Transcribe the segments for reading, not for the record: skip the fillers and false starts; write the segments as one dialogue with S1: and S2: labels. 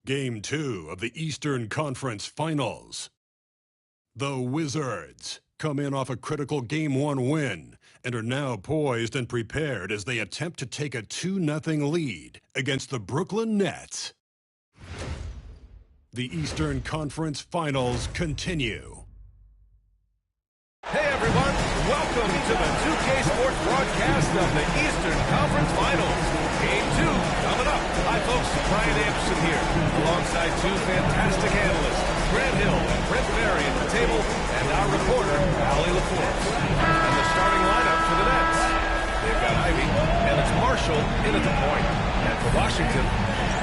S1: Game 2 of the Eastern Conference Finals. The Wizards come in off a critical Game 1 win and are now poised and prepared as they attempt to take a 2-0 lead against the Brooklyn Nets. The Eastern Conference Finals continue.
S2: Hey everyone, welcome to the 2K Sports broadcast of the Eastern Conference Finals. Game 2 coming up. Hi folks, Brian Anderson here, alongside two fantastic analysts, Grant Hill and Brent Berry at the table, and our reporter, Allie LaForce. And the starting lineup for the Nets. They've got Ivy, and it's Marshall in at the point. And for Washington,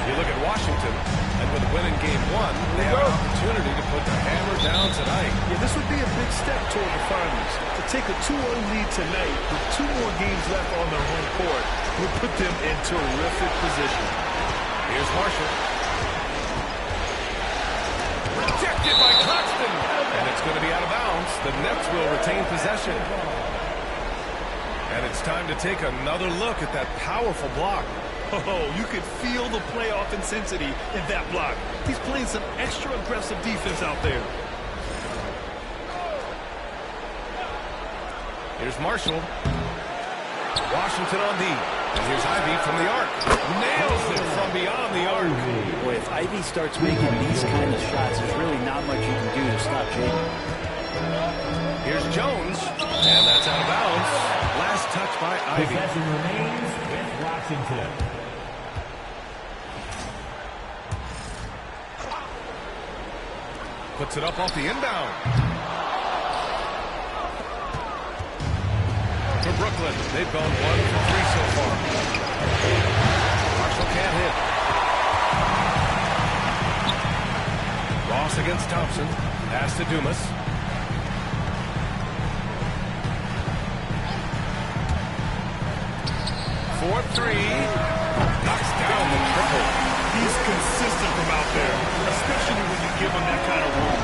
S2: you look at Washington, and with a win in Game 1, they have an opportunity to put the hammer down tonight.
S3: Yeah, this would be a big step toward the finals. To take a 2-0 lead tonight with 2 more games left on their home court would put them in terrific position.
S2: Here's Marshall. Rejected by Claxton. And it's going to be out of bounds. The Nets will retain possession. And it's time to take another look at that powerful block.
S3: Oh, you could feel the playoff intensity in that block. He's playing some extra aggressive defense out there.
S2: Here's Marshall. Washington on D. And here's Ivy from the arc. Nails it from beyond the arc.
S4: Boy, if Ivy starts making these kind of shots, there's really not much you can do to stop Jaden.
S2: Here's Jones. And that's out of bounds. Last touch by Ivy.
S5: Possession remains with Washington.
S2: Puts it up off the inbound. For Brooklyn, they've gone 1 for 3 so far. Marshall can't hit. Ross against Thompson. Pass to Dumas. For 3. Knocks down the triple.
S3: He's consistent from out there, especially when you give him that kind of room.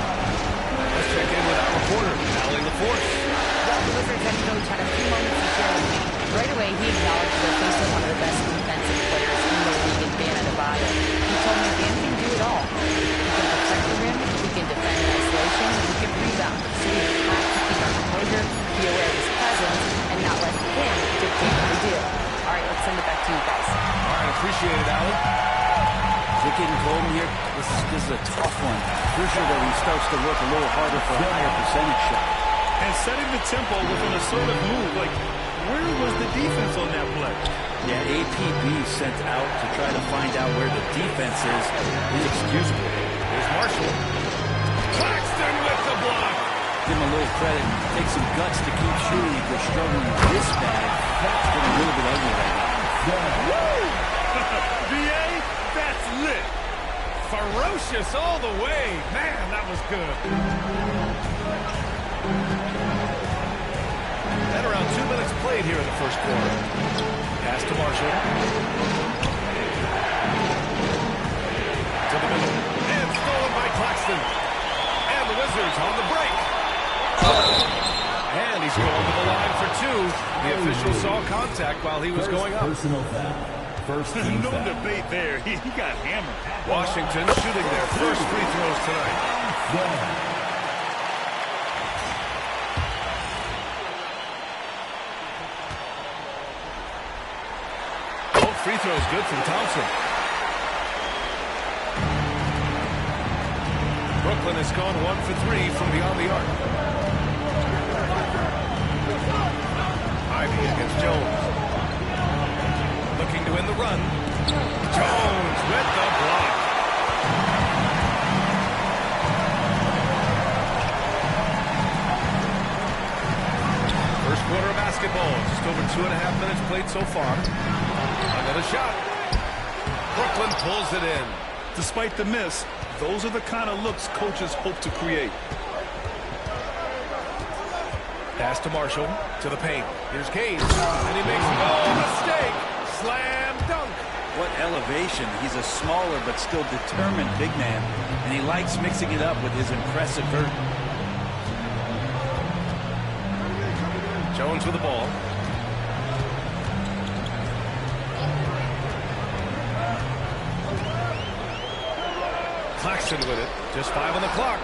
S2: Let's check in with our reporter, Allie LaForce.
S6: Well, the Wizards head coach had a few moments to share with me. Right away, he acknowledged they're facing one of the best defensive players in the league in Bam Adebayo. He told me Dan can do it all. He can protect the rim, he can defend in isolation, he can rebound. So we have to keep our composure, be aware of his presence, and not let him dictate what we do. All right, let's send it back to you guys.
S2: All right, appreciate it, Allie.
S4: Is it getting cold in here? This is a tough one. Crucial that he starts to work a little harder for a higher percentage shot.
S3: And setting the tempo with an assertive move. Like, where was the defense on that play?
S4: Yeah, APB sent out to try to find out where the defense is inexcusable.
S2: Here's Marshall. Claxton with the block.
S4: Give him a little credit. Take some guts to keep shooting if you're struggling this bad. That's been a little bit ugly right now.
S3: Woo! VA, that's lit.
S2: Ferocious all the way. Man, that was good. And around 2 minutes played here in the first quarter. Pass to Marshall. To the middle. And stolen by Claxton. And the Wizards on the break. And he's going to the line for 2. The official saw contact while he was going up.
S5: Personal foul. First team
S3: No
S5: foul.
S3: debate there. He got hammered.
S2: Washington shooting their first free throws tonight. Both free throws good from Thompson. Brooklyn has gone 1 for 3 from beyond the arc. Ivy against Jones. Looking to win the run. Jones with the block. First quarter of basketball. Just over 2.5 minutes played so far. Another shot. Brooklyn pulls it in.
S3: Despite the miss, those are the kind of looks coaches hope to create.
S2: Pass to Marshall, to the paint. Here's Kane, and he makes no mistake. Slam dunk.
S4: What elevation. He's a smaller but still determined big man, and he likes mixing it up with his impressive vert.
S2: Jones with the ball. Washington with it. Just 5 on the clock.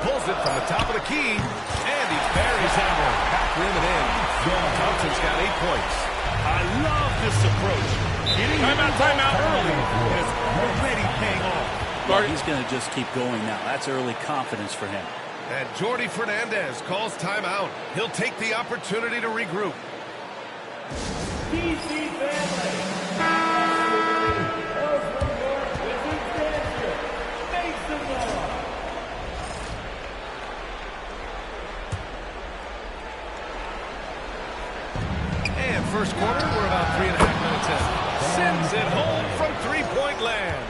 S2: Pulls it from the top of the key. And he buries that one. Back rim and in. Thompson's got 8 points.
S3: I love this approach. Getting timeout early is already paying off.
S4: He's going to just keep going now. That's early confidence for him.
S2: And Jordi Fernandez calls timeout. He'll take the opportunity to regroup.
S5: DC family. Make some noise.
S2: And first quarter, we're about 3.5 minutes in. Sends it home from three-point land.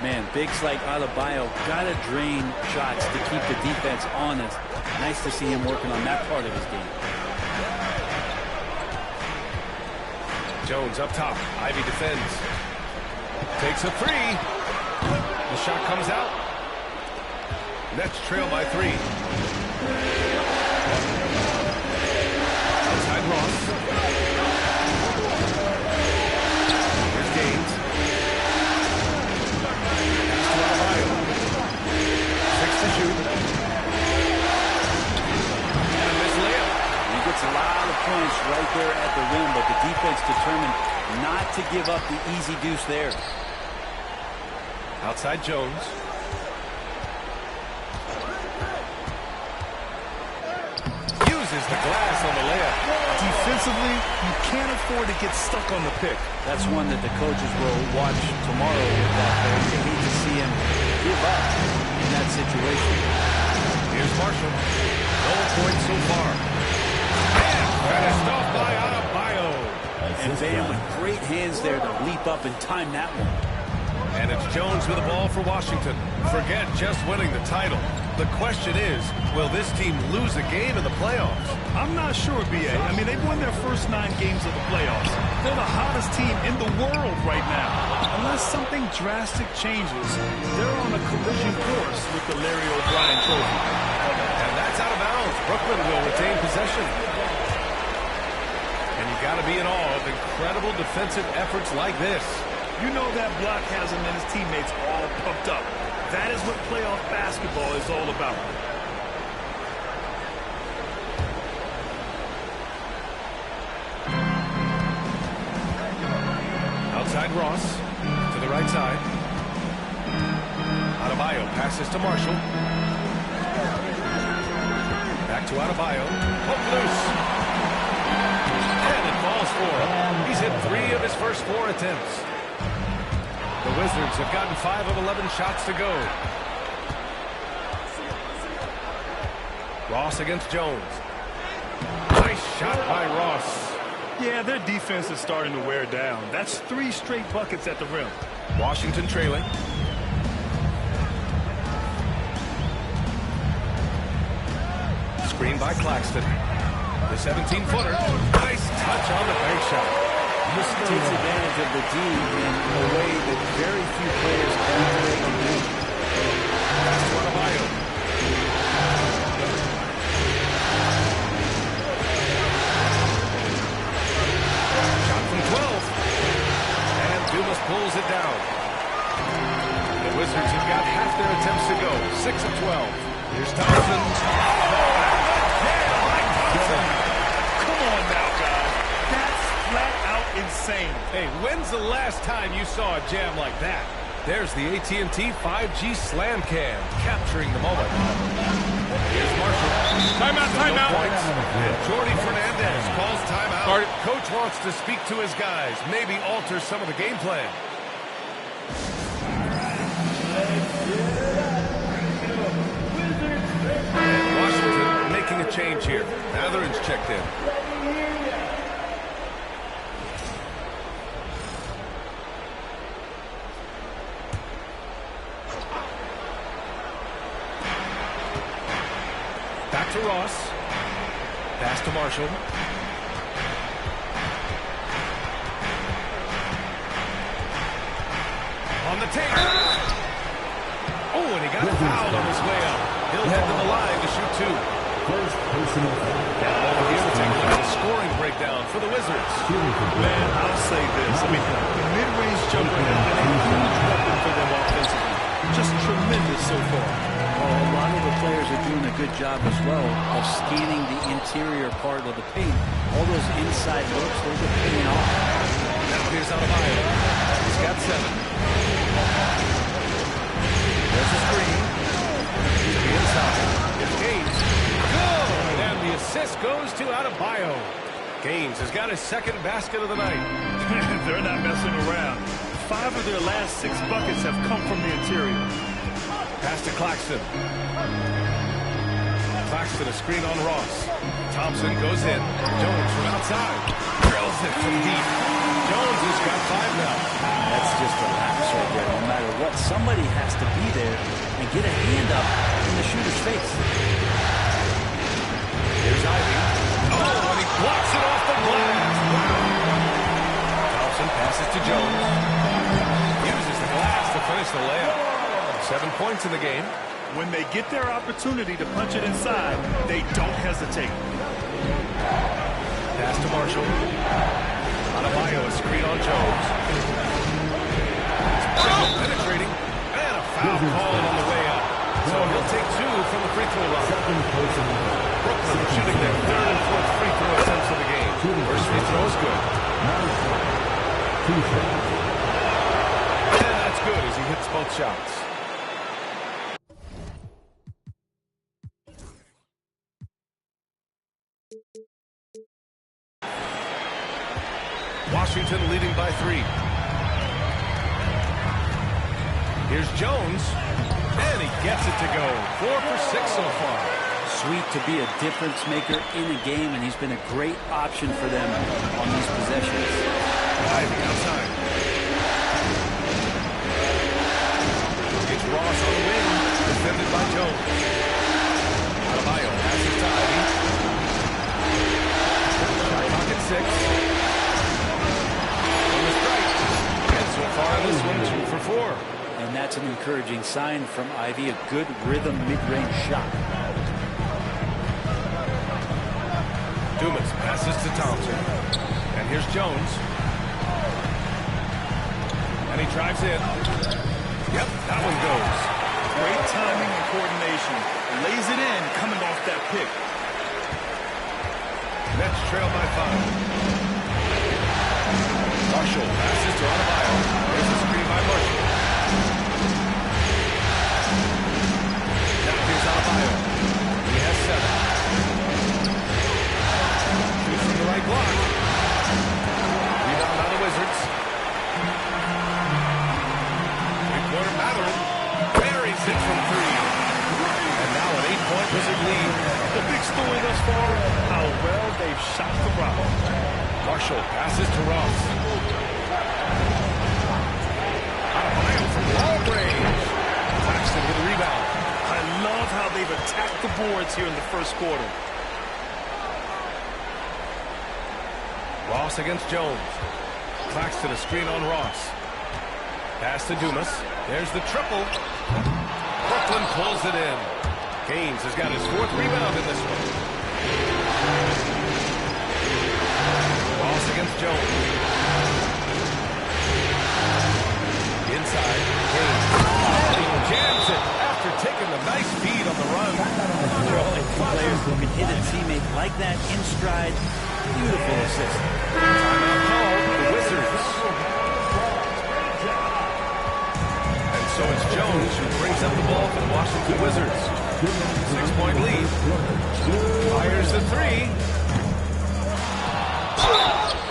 S4: Man, bigs like Adebayo got to drain shots to keep the defense honest. Nice to see him working on that part of his game.
S2: Jones up top. Ivy defends. Takes a three. The shot comes out. Nets trail by 3. Outside Ross. Here's Gaines. Pass to Adebayo. 6 to shoot. And a missed layup.
S4: He gets a lot of points right there at the rim, but the defense determined not to give up the easy deuce there.
S2: Outside Jones. Uses the glass on the layup.
S3: Defensively, you can't afford to get stuck on the pick.
S4: That's one that the coaches will watch tomorrow with that play. They need to see him give up in that situation.
S2: Here's Marshall. No points so far. And finished off by Adebayo.
S4: And Bam with great hands there to leap up and time that one.
S2: And it's Jones with the ball for Washington. Forget just winning the title. The question is, will this team lose a game in the playoffs?
S3: I'm not sure, B.A. I mean, they've won their first 9 games of the playoffs. They're the hottest team in the world right now. Unless something drastic changes, they're on a collision course with the Larry O'Brien trophy.
S2: And that's out of bounds. Brooklyn will retain possession. And you got to be in awe of incredible defensive efforts like this.
S3: You know that block has him and his teammates all pumped up. That is what playoff basketball is all about.
S2: Outside Ross, to the right side. Adebayo passes to Marshall. Back to Adebayo. Hook loose. And it falls for him. He's hit 3 of his first 4 attempts. The Wizards have gotten 5 of 11 shots to go. Ross against Jones. Nice shot by Ross.
S3: Yeah, their defense is starting to wear down. That's 3 straight buckets at the rim.
S2: Washington trailing. Screen by Claxton. The 17-footer. Nice touch on the bank shot.
S4: This takes advantage of the D in a way that very few players can do.
S2: Pass to Adebayo. Shot from 12. And Dumas pulls it down. The Wizards have got half their attempts to go. 6 of 12. Here's Thompson.
S3: Come on now, guys. That's flat out insane.
S2: Hey, when's the last time you saw a jam like that? There's the AT&T 5G Slam Cam, capturing the moment. Here's Marshall.
S3: Timeout.
S2: Jordi Fernandez calls timeout. Coach wants to speak to his guys, maybe alter some of the game plan. And Washington making a change here. Mathurin's checked in. Back to Ross. Pass to Marshall. On the take. Oh, and he got fouled on his way up. He'll head to the line to shoot 2.
S5: First personal foul.
S2: Now here to take a look at the scoring breakdown for the Wizards.
S3: Man, I'll say this. I mean, the mid-range jumper has been a huge weapon for them offensively. Just tremendous so far.
S4: Well, a lot of the players are doing a good job as well of scanning the interior part of the paint. All those inside looks, those are paying off.
S2: Now here's Adebayo. He's got 7. There's a screen. To the inside. It's Gaines. Good! And the assist goes to Adebayo. Gaines has got his second basket of the night.
S3: They're not messing around. 5 of their last 6 buckets have come from the interior.
S2: Pass to Claxton. Claxton, a screen on Ross. Thompson goes in. Jones from outside. Drills it from deep. Jones has got 5 now.
S4: That's just a lapse right there. No matter what, somebody has to be there and get a hand up in the shooter's face.
S2: Here's Ivy. Oh, and he blocks it off the glass. Wow. Thompson passes to Jones. Uses the glass to finish the layup. 7 points in the game.
S3: When they get their opportunity to punch it inside, they don't hesitate.
S2: Pass to Marshall. Adebayo, a screen on Jones. Penetrating. And a foul called on the way up. So he'll take 2 from the free throw line. Brooklyn shooting their 3rd and 4th free throw attempts of the game. First free throw is good. And that's good as he hits both shots. Washington leading by 3. Here's Jones, and he gets it to go. 4 for 6 so far.
S4: Sweet to be a difference maker in a game, and he's been a great option for them on these possessions.
S2: Ivy outside. It's Ross on the wing, defended by Jones. Adebayo passes to Ivy. Shot clock at 6. So far in this one, 2 for 4.
S4: And that's an encouraging sign from Ivy, a good rhythm mid-range shot.
S2: Dumas passes to Thompson. And here's Jones. And he drives in. Yep, that one goes.
S3: Great timing and coordination. Lays it in coming off that pick.
S2: Nets trail by 5. Marshall passes to Adebayo. There's a screen by Marshall. Now here's Adebayo. He has 7. Shoots from the right block. Rebound on the Wizards. Three-quarter Matherin buries it from 3. And now an 8-point Wizard lead.
S3: The big story thus far, how well they've shot the rock.
S2: Marshall passes to Ross. Adebayo from long range. Claxton with a rebound.
S3: I love how they've attacked the boards here in the first quarter.
S2: Ross against Jones. Claxton a screen on Ross. Pass to Dumas. There's the triple. Brooklyn pulls it in. Gaines has got his 4th rebound in this one. Ross against Jones. Inside, Gaines. And he jams it after taking the nice feed on the run.
S4: There are only 2 players who can hit a teammate like that in stride. Beautiful assist.
S2: Timeout call, the Wizards. And so it's Jones who brings up the ball for the Washington Wizards. 6-point lead. Fires the 3.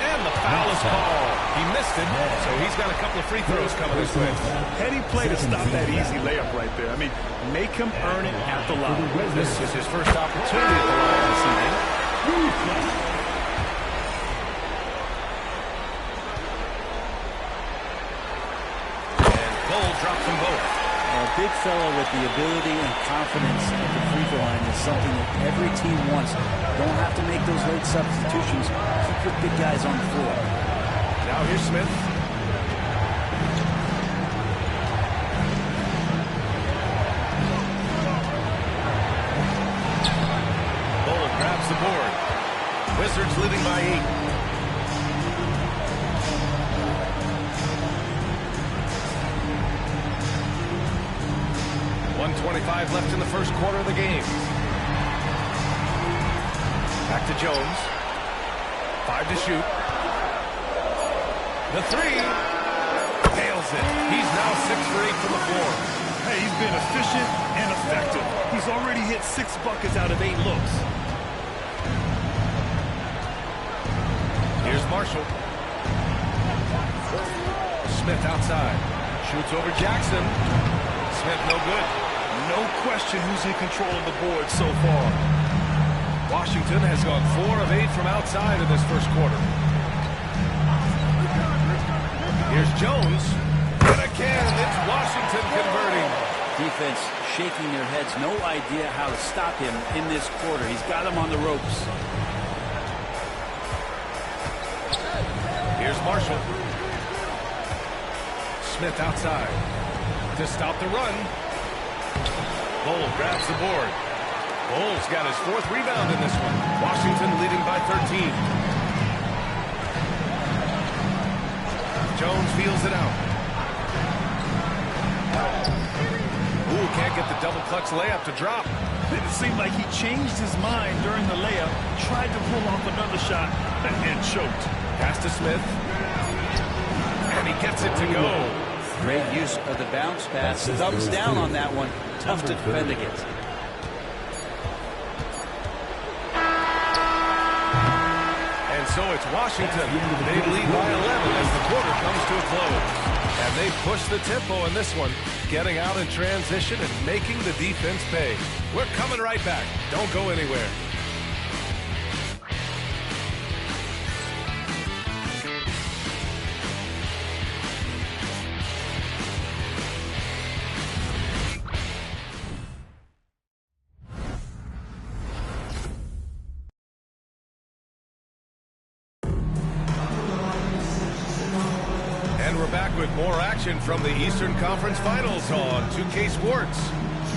S2: And the foul is called. He missed it, so he's got a couple of free throws coming his way.
S3: Heady play to stop that easy layup right there. I mean, make him earn it at the line.
S2: This is his first opportunity at the line this evening. And Cole drops them both.
S4: A big fellow with the ability and confidence at the free throw line is something that every team wants. Don't have to make those late substitutions. Keep your big guys on the floor.
S2: Now here's Smith. Bowler grabs the board. Wizards leading by 8. 1:25 left in the first quarter of the game. Back to Jones. 5 to shoot. The three. Nails it. He's now 6 for 8 from the floor.
S3: Hey, he's been efficient and effective. He's already hit 6 buckets out of 8 looks.
S2: Here's Marshall. Smith outside. Shoots over Jackson. Smith no good.
S3: No question who's in control of the board so far.
S2: Washington has gone 4 of 8 from outside in this first quarter. Here's Jones. And again, it's Washington converting.
S4: Defense shaking their heads. No idea how to stop him in this quarter. He's got him on the ropes.
S2: Here's Marshall. Smith outside. To stop the run. Bull grabs the board. Bull's got his 4th rebound in this one. Washington leading by 13. Jones feels it out. Ooh, can't get the double clutch layup to drop.
S3: It seemed like he changed his mind during the layup, tried to pull off another shot, and choked.
S2: Pass to Smith. And he gets it to go.
S4: Great use of the bounce pass. Thumbs down on that one. Tough to defend against.
S2: And so it's Washington. They lead by 11 as the quarter comes to a close. And they push the tempo in this one, getting out in transition and making the defense pay. We're coming right back. Don't go anywhere. And we're back with more action from the Eastern Conference Finals on 2K Sports.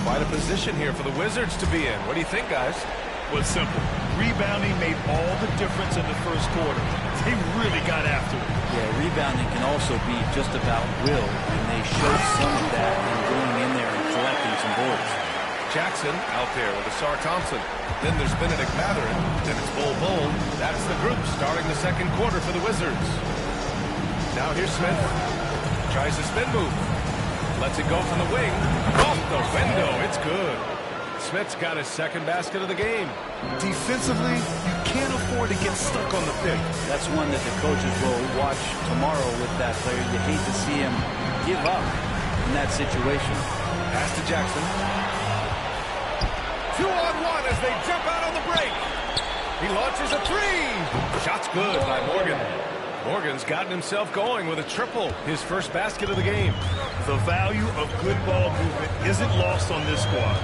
S2: Quite a position here for the Wizards to be in. What do you think, guys?
S3: Well, it's simple. Rebounding made all the difference in the first quarter. They really got after it.
S4: Yeah, rebounding can also be just about will, and they showed some of that in going in there and collecting some boards.
S2: Jackson out there with Asar Thompson. Then there's Benedict Mathurin. Then it's Bull. That's the group starting the second quarter for the Wizards. Now here's Smith. Tries a spin move. Lets it go from the wing. Off the window. It's good. Smith's got his 2nd basket of the game.
S3: Defensively, you can't afford to get stuck on the pick.
S4: That's one that the coaches will watch tomorrow with that player. You hate to see him give up in that situation.
S2: Pass to Jackson. 2-on-1 as they jump out on the break. He launches a 3. Shot's good by Morgan. Morgan's gotten himself going with a triple, his first basket of the game.
S3: The value of good ball movement isn't lost on this squad.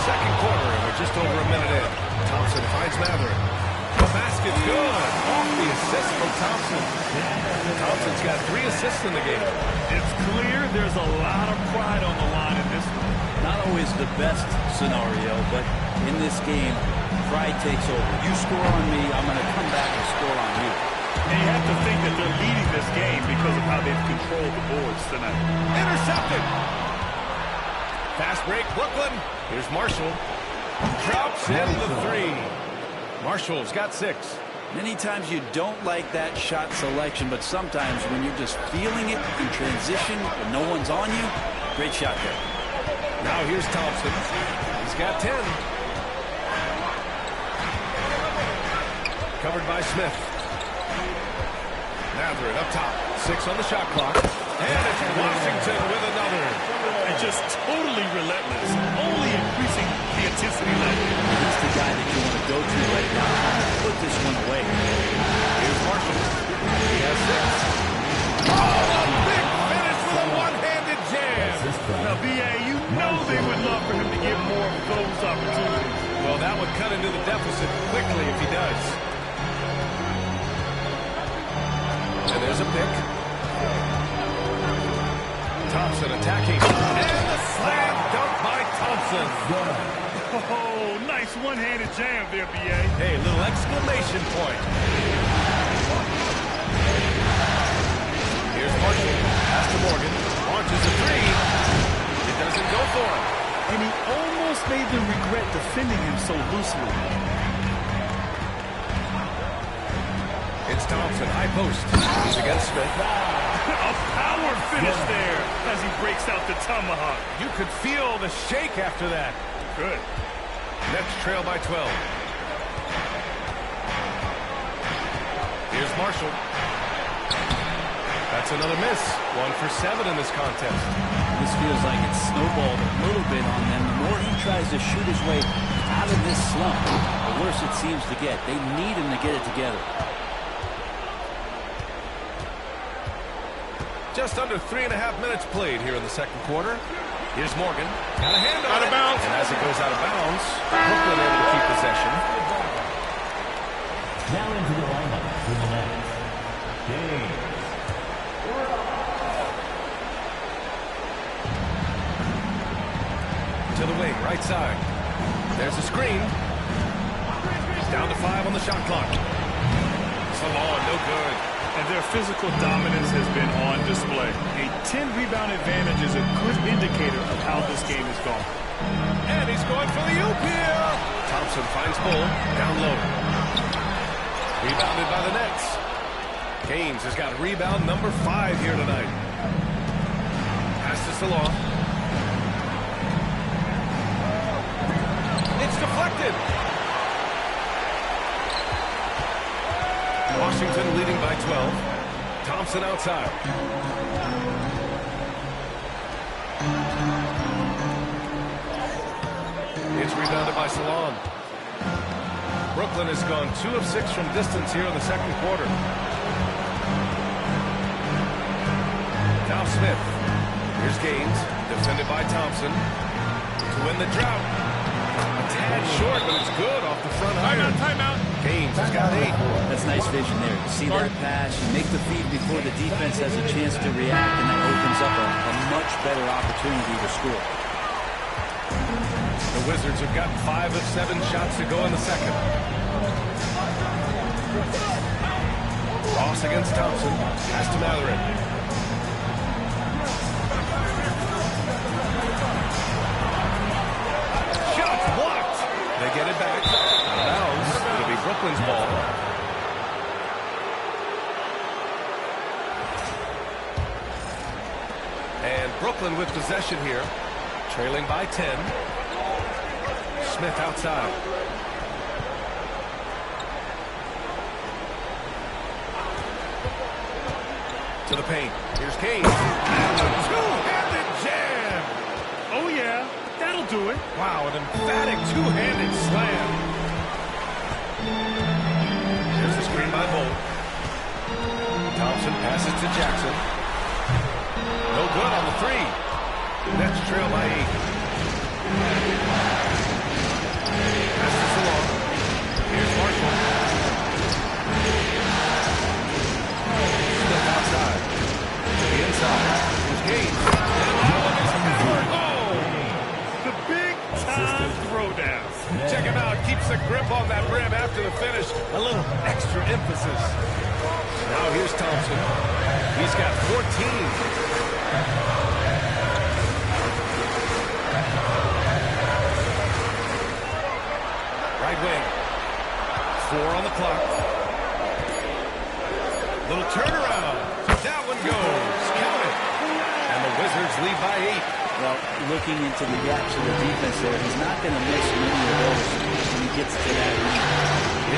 S2: Second quarter, and we're just over a minute in. Thompson finds Mathurin. The basket's good. Off the assist from Thompson. Thompson's got 3 assists in the game.
S3: It's clear there's a lot of pride on the line in this one.
S4: Not always the best scenario, but in this game, pride takes over. You score on me, I'm going to come back and score on you.
S3: And you have to think that they're leading this game because of how they've controlled the boards tonight.
S2: Intercepted. Fast break, Brooklyn. Here's Marshall. Drops in the 3. Marshall's got 6.
S4: Many times you don't like that shot selection, but sometimes when you're just feeling it in transition when no one's on you, great shot there.
S2: Now here's Thompson. He's got 10. Covered by Smith. Mathurin up top. 6 on the shot clock. And it's Washington with another.
S3: And just totally relentless. Only increasing the intensity level.
S4: He's the guy that you want to go to right now. Put this one away.
S2: Here's Marshall. He has 6. Oh, a big finish with a one-handed jam.
S3: Now, B.A., you know they would love for him to get more of those opportunities.
S2: Well, that would cut into the deficit quickly if he does. And there's a pick. Thompson attacking. And a slam dunk by Thompson.
S3: Oh, nice one-handed jam there, B.A.
S2: Hey, little exclamation point. Here's Marshall. Pass to Morgan. Launches a three. It doesn't go for him.
S3: And he almost made them regret defending him so loosely.
S2: It's Thompson, high post. He's against Smith.
S3: A power finish there as he breaks out the tomahawk.
S2: You could feel the shake after that.
S3: Good.
S2: Nets trail by 12. Here's Marshall. That's another miss. 1 for 7 in this contest.
S4: This feels like it's snowballed a little bit on them. The more he tries to shoot his way out of this slump, the worse it seems to get. They need him to get it together.
S2: Just under 3.5 minutes played here in the second quarter. Here's Morgan. Got a hand on
S3: Out of
S2: it.
S3: bounds.
S2: And as it goes out of bounds, Brooklyn able to keep possession.
S5: Now into the lineup for the Nets. Game.
S2: To the wing, right side. There's a screen. Down to 5 on the shot clock. Salon, no good.
S3: And their physical dominance has been on display. A 10-rebound advantage is a good indicator of how this game is going.
S2: And he's going for the oop here. Thompson finds Bull down low. Rebounded by the Nets. Gaines has got rebound number 5 here tonight. Pass to Salon. It's deflected. Washington leading by 12. Thompson outside. It's rebounded by Salon. Brooklyn has gone 2 of 6 from distance here in the second quarter. Now Smith. Here's Gaines, defended by Thompson. To win the drought. A tad short, but it's good off the front iron.
S3: Timeout.
S2: Gaines has got 8.
S4: That's nice vision there. You see that pass, you make the feed before the defense has a chance to react, and that opens up a much better opportunity to score.
S2: The Wizards have gotten 5 of 7 shots to go in the second. Ross against Thompson. Pass to Matherin. Shot blocked. They get it back. Out of bounds. It'll be Brooklyn's ball. And Brooklyn with possession here. Trailing by 10. Smith outside. To the paint. Here's Gaines. And a two-handed jam.
S3: Oh, yeah. That'll do it.
S2: Wow, an emphatic two-handed slam. Here's the screen by Bull. Thompson passes to Jackson. No good on the 3. Nets trail by 8. Pass to Salon. Here's Marshall. Smith outside. To the inside. Here's Gaines. Oh!
S3: The big-time throwdown.
S2: Check him out. Keeps the grip on that rim after the finish. A little extra emphasis. Now here's Thompson. He's got 14. Right wing. 4 on the clock. Little turnaround. That one goes. Count it. And the Wizards lead by 8.
S4: Well, looking into the gaps of the defense there, he's not going to miss many of those when he gets to that lead.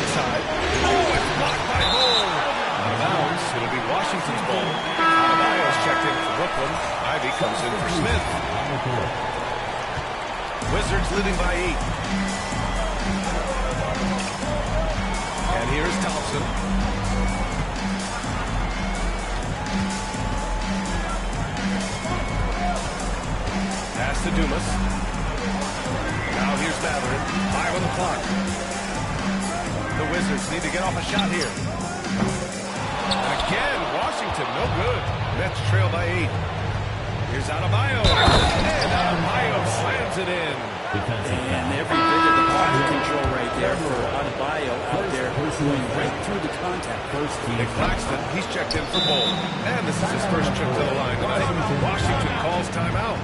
S2: Inside. Oh, it's blocked by Bull. Out of bounds. It'll be Washington's ball. Adebayo's checked in for Brooklyn. Ivy comes in for Smith. Wizards leading by 8. And here's Thompson. Pass to Dumas. Now here's Matherin. 5 on the clock. The Wizards need to get off a shot here. Again, Washington, no good. Nets trail by 8. Here's Adebayo. And Adebayo slams it in.
S4: And every bit of the body control right there for Adebayo out there going right through the contact first.
S2: Nick Claxton, he's checked in for Bowl. And this is his first trip to the line tonight. Washington calls timeout.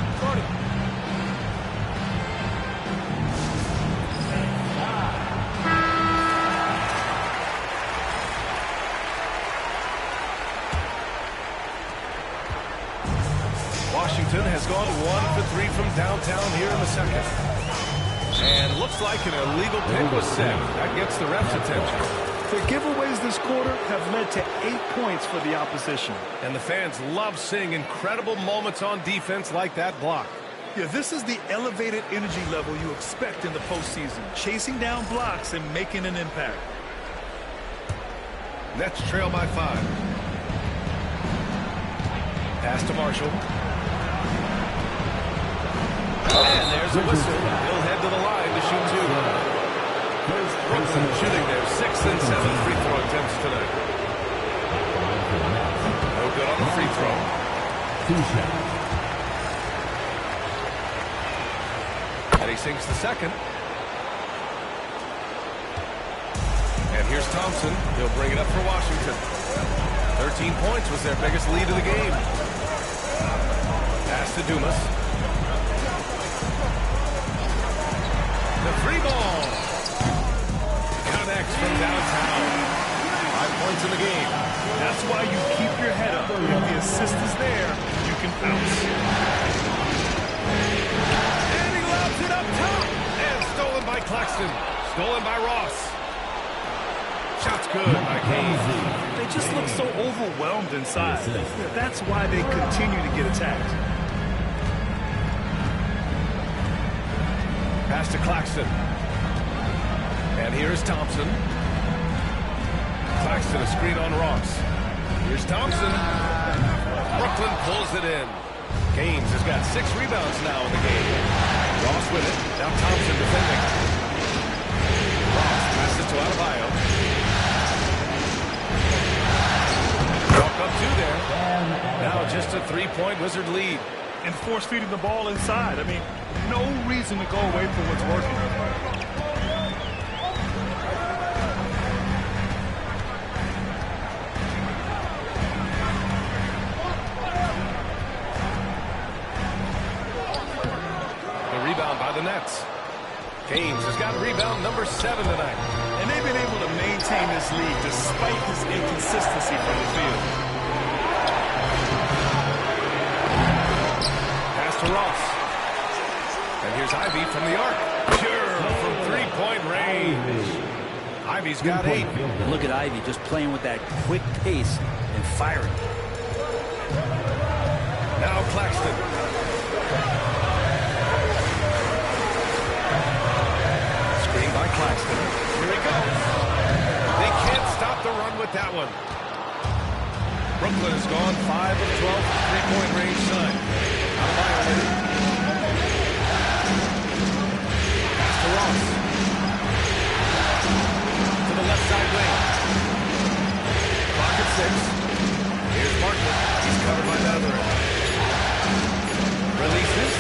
S2: Washington has gone 1 for 3 from downtown here in the second. And looks like an illegal pick was set. That gets the ref's attention.
S3: The giveaways this quarter have led to 8 points for the opposition.
S2: And the fans love seeing incredible moments on defense like that block.
S3: Yeah, this is the elevated energy level you expect in the postseason. Chasing down blocks and making an impact.
S2: Nets trail by 5. Pass to Marshall. And there's a whistle. He'll head to the line to shoot 2. Brooklyn shooting their 6th and 7th free throw attempts tonight. No good on the free throw. And he sinks the second. And here's Thompson. He'll bring it up for Washington. 13 points was their biggest lead of the game. Pass to Dumas. The free ball. Connects from downtown. 5 points in the game.
S3: That's why you keep your head up. If the assist is there, you can bounce.
S2: And he lobs it up top. And stolen by Claxton. Stolen by Ross. Shot's good by Kane.
S3: They just look so overwhelmed inside. That's why they continue to get attacked.
S2: Pass to Claxton. And here's Thompson. Claxton a screen on Ross. Here's Thompson. Brooklyn pulls it in. Gaines has got 6 rebounds now in the game. Ross with it. Now Thompson defending. Ross passes to Adebayo. Walk up 2 there. Now just a 3-point Wizard lead.
S3: And force feeding the ball inside. I mean, no reason to go away from what's working.
S2: The rebound by the Nets. Gaines has got rebound number 7 tonight.
S3: And they've been able to maintain this lead despite his inconsistency from the field.
S2: To Ross. And here's Ivy from the arc. Pure from 3-point range. Ivy's got 8.
S4: Look at Ivy just playing with that quick pace and firing.
S2: Now Claxton. Screen by Claxton. Here he goes. They can't stop the run with that one. Brooklyn has gone 5 of 12 from 3-point range side. Pass to Ross. To the left side lane. Clock at 6. Here's Bartlett. He's covered by Mathurin. Releases.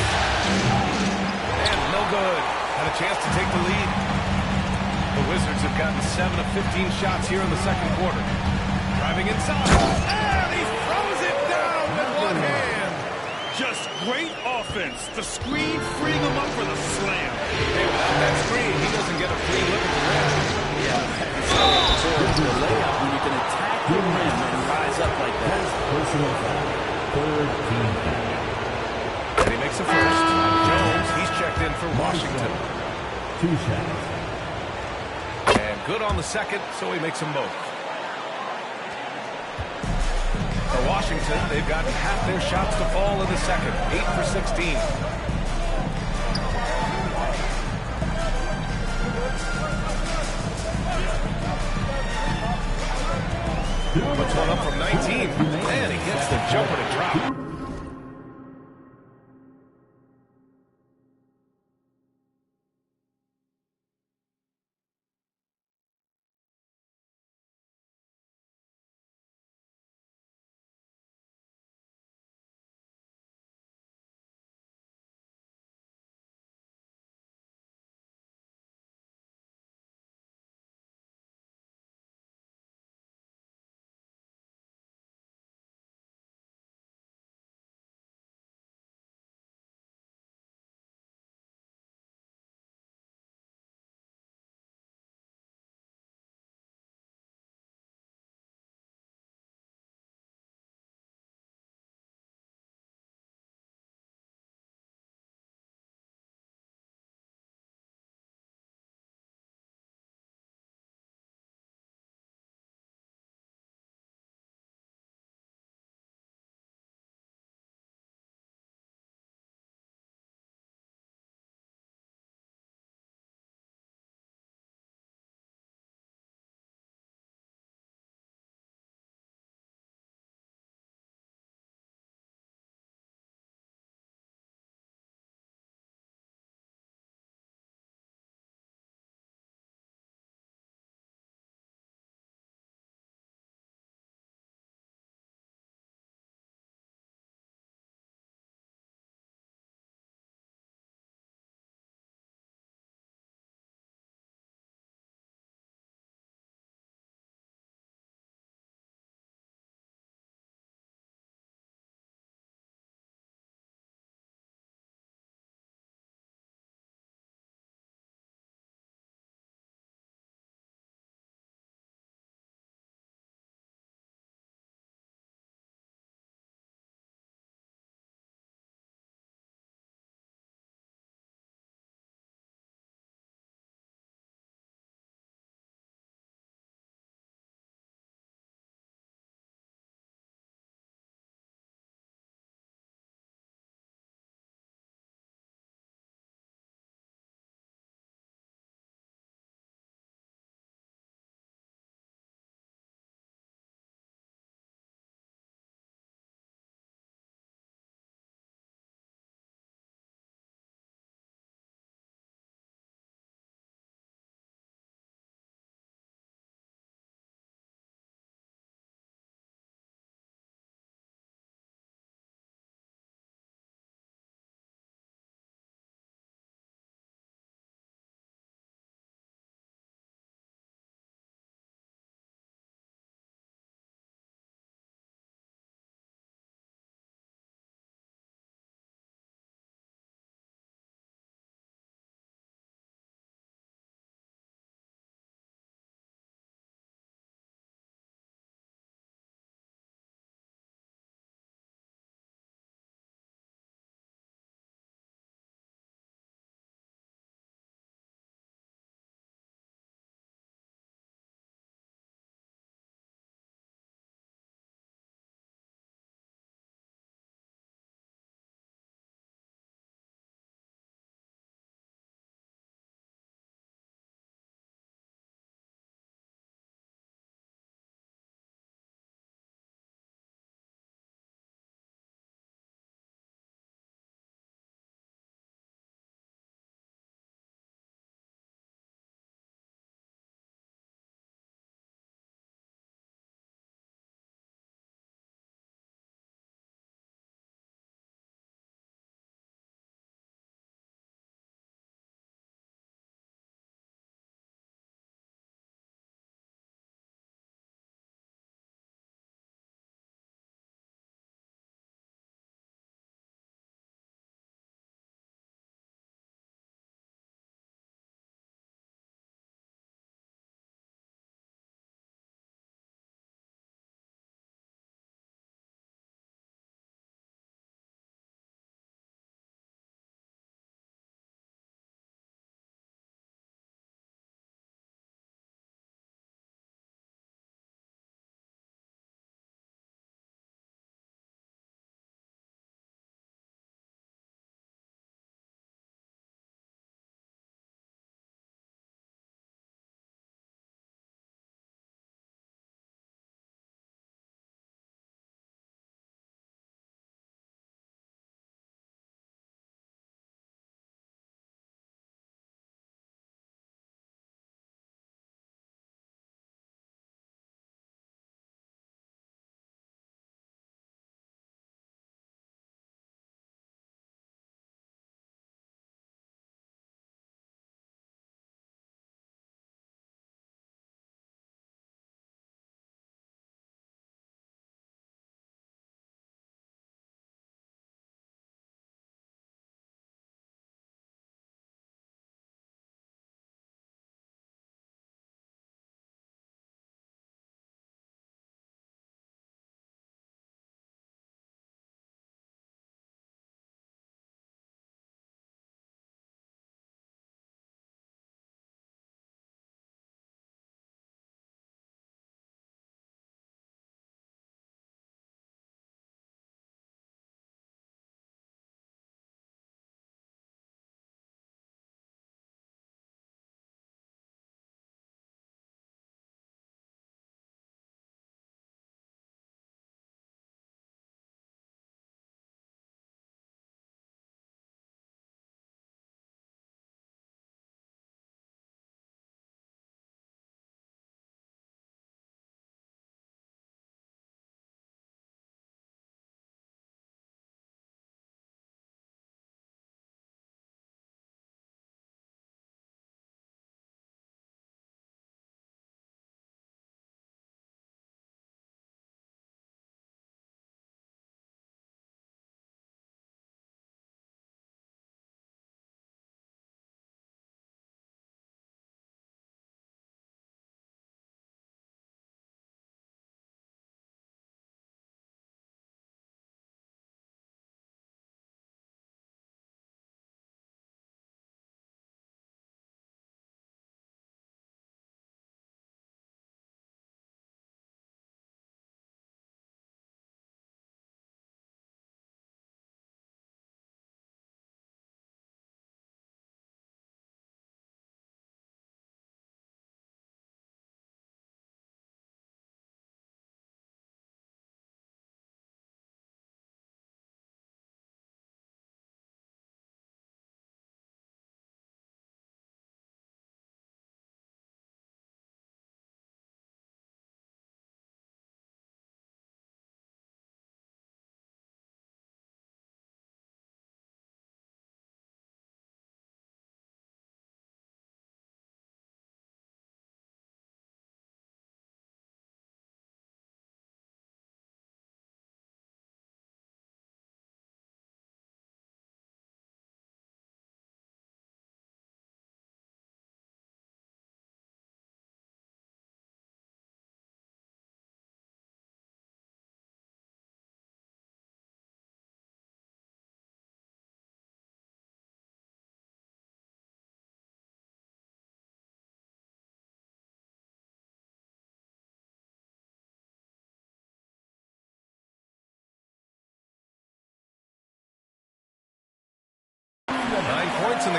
S2: And no good. Had a chance to take the lead. The Wizards have gotten 7 of 15 shots here in the second quarter. Driving inside. And he throws it down with one hand.
S3: Just great offense. The screen freeing him up for the slam.
S2: Hey, without that screen, he doesn't get a free look at the rim.
S4: Yeah, it's towards the layup when you can attack the rim and rise up like that.
S5: Personal foul. 3rd team foul.
S2: And he makes a first. Jones, he's checked in for Washington.
S5: 2 shots.
S2: And good on the second, so he makes them both. For Washington, they've got half their shots to fall in the second. 8 for 16. Puts one up from 19. And he gets the jumper to drop.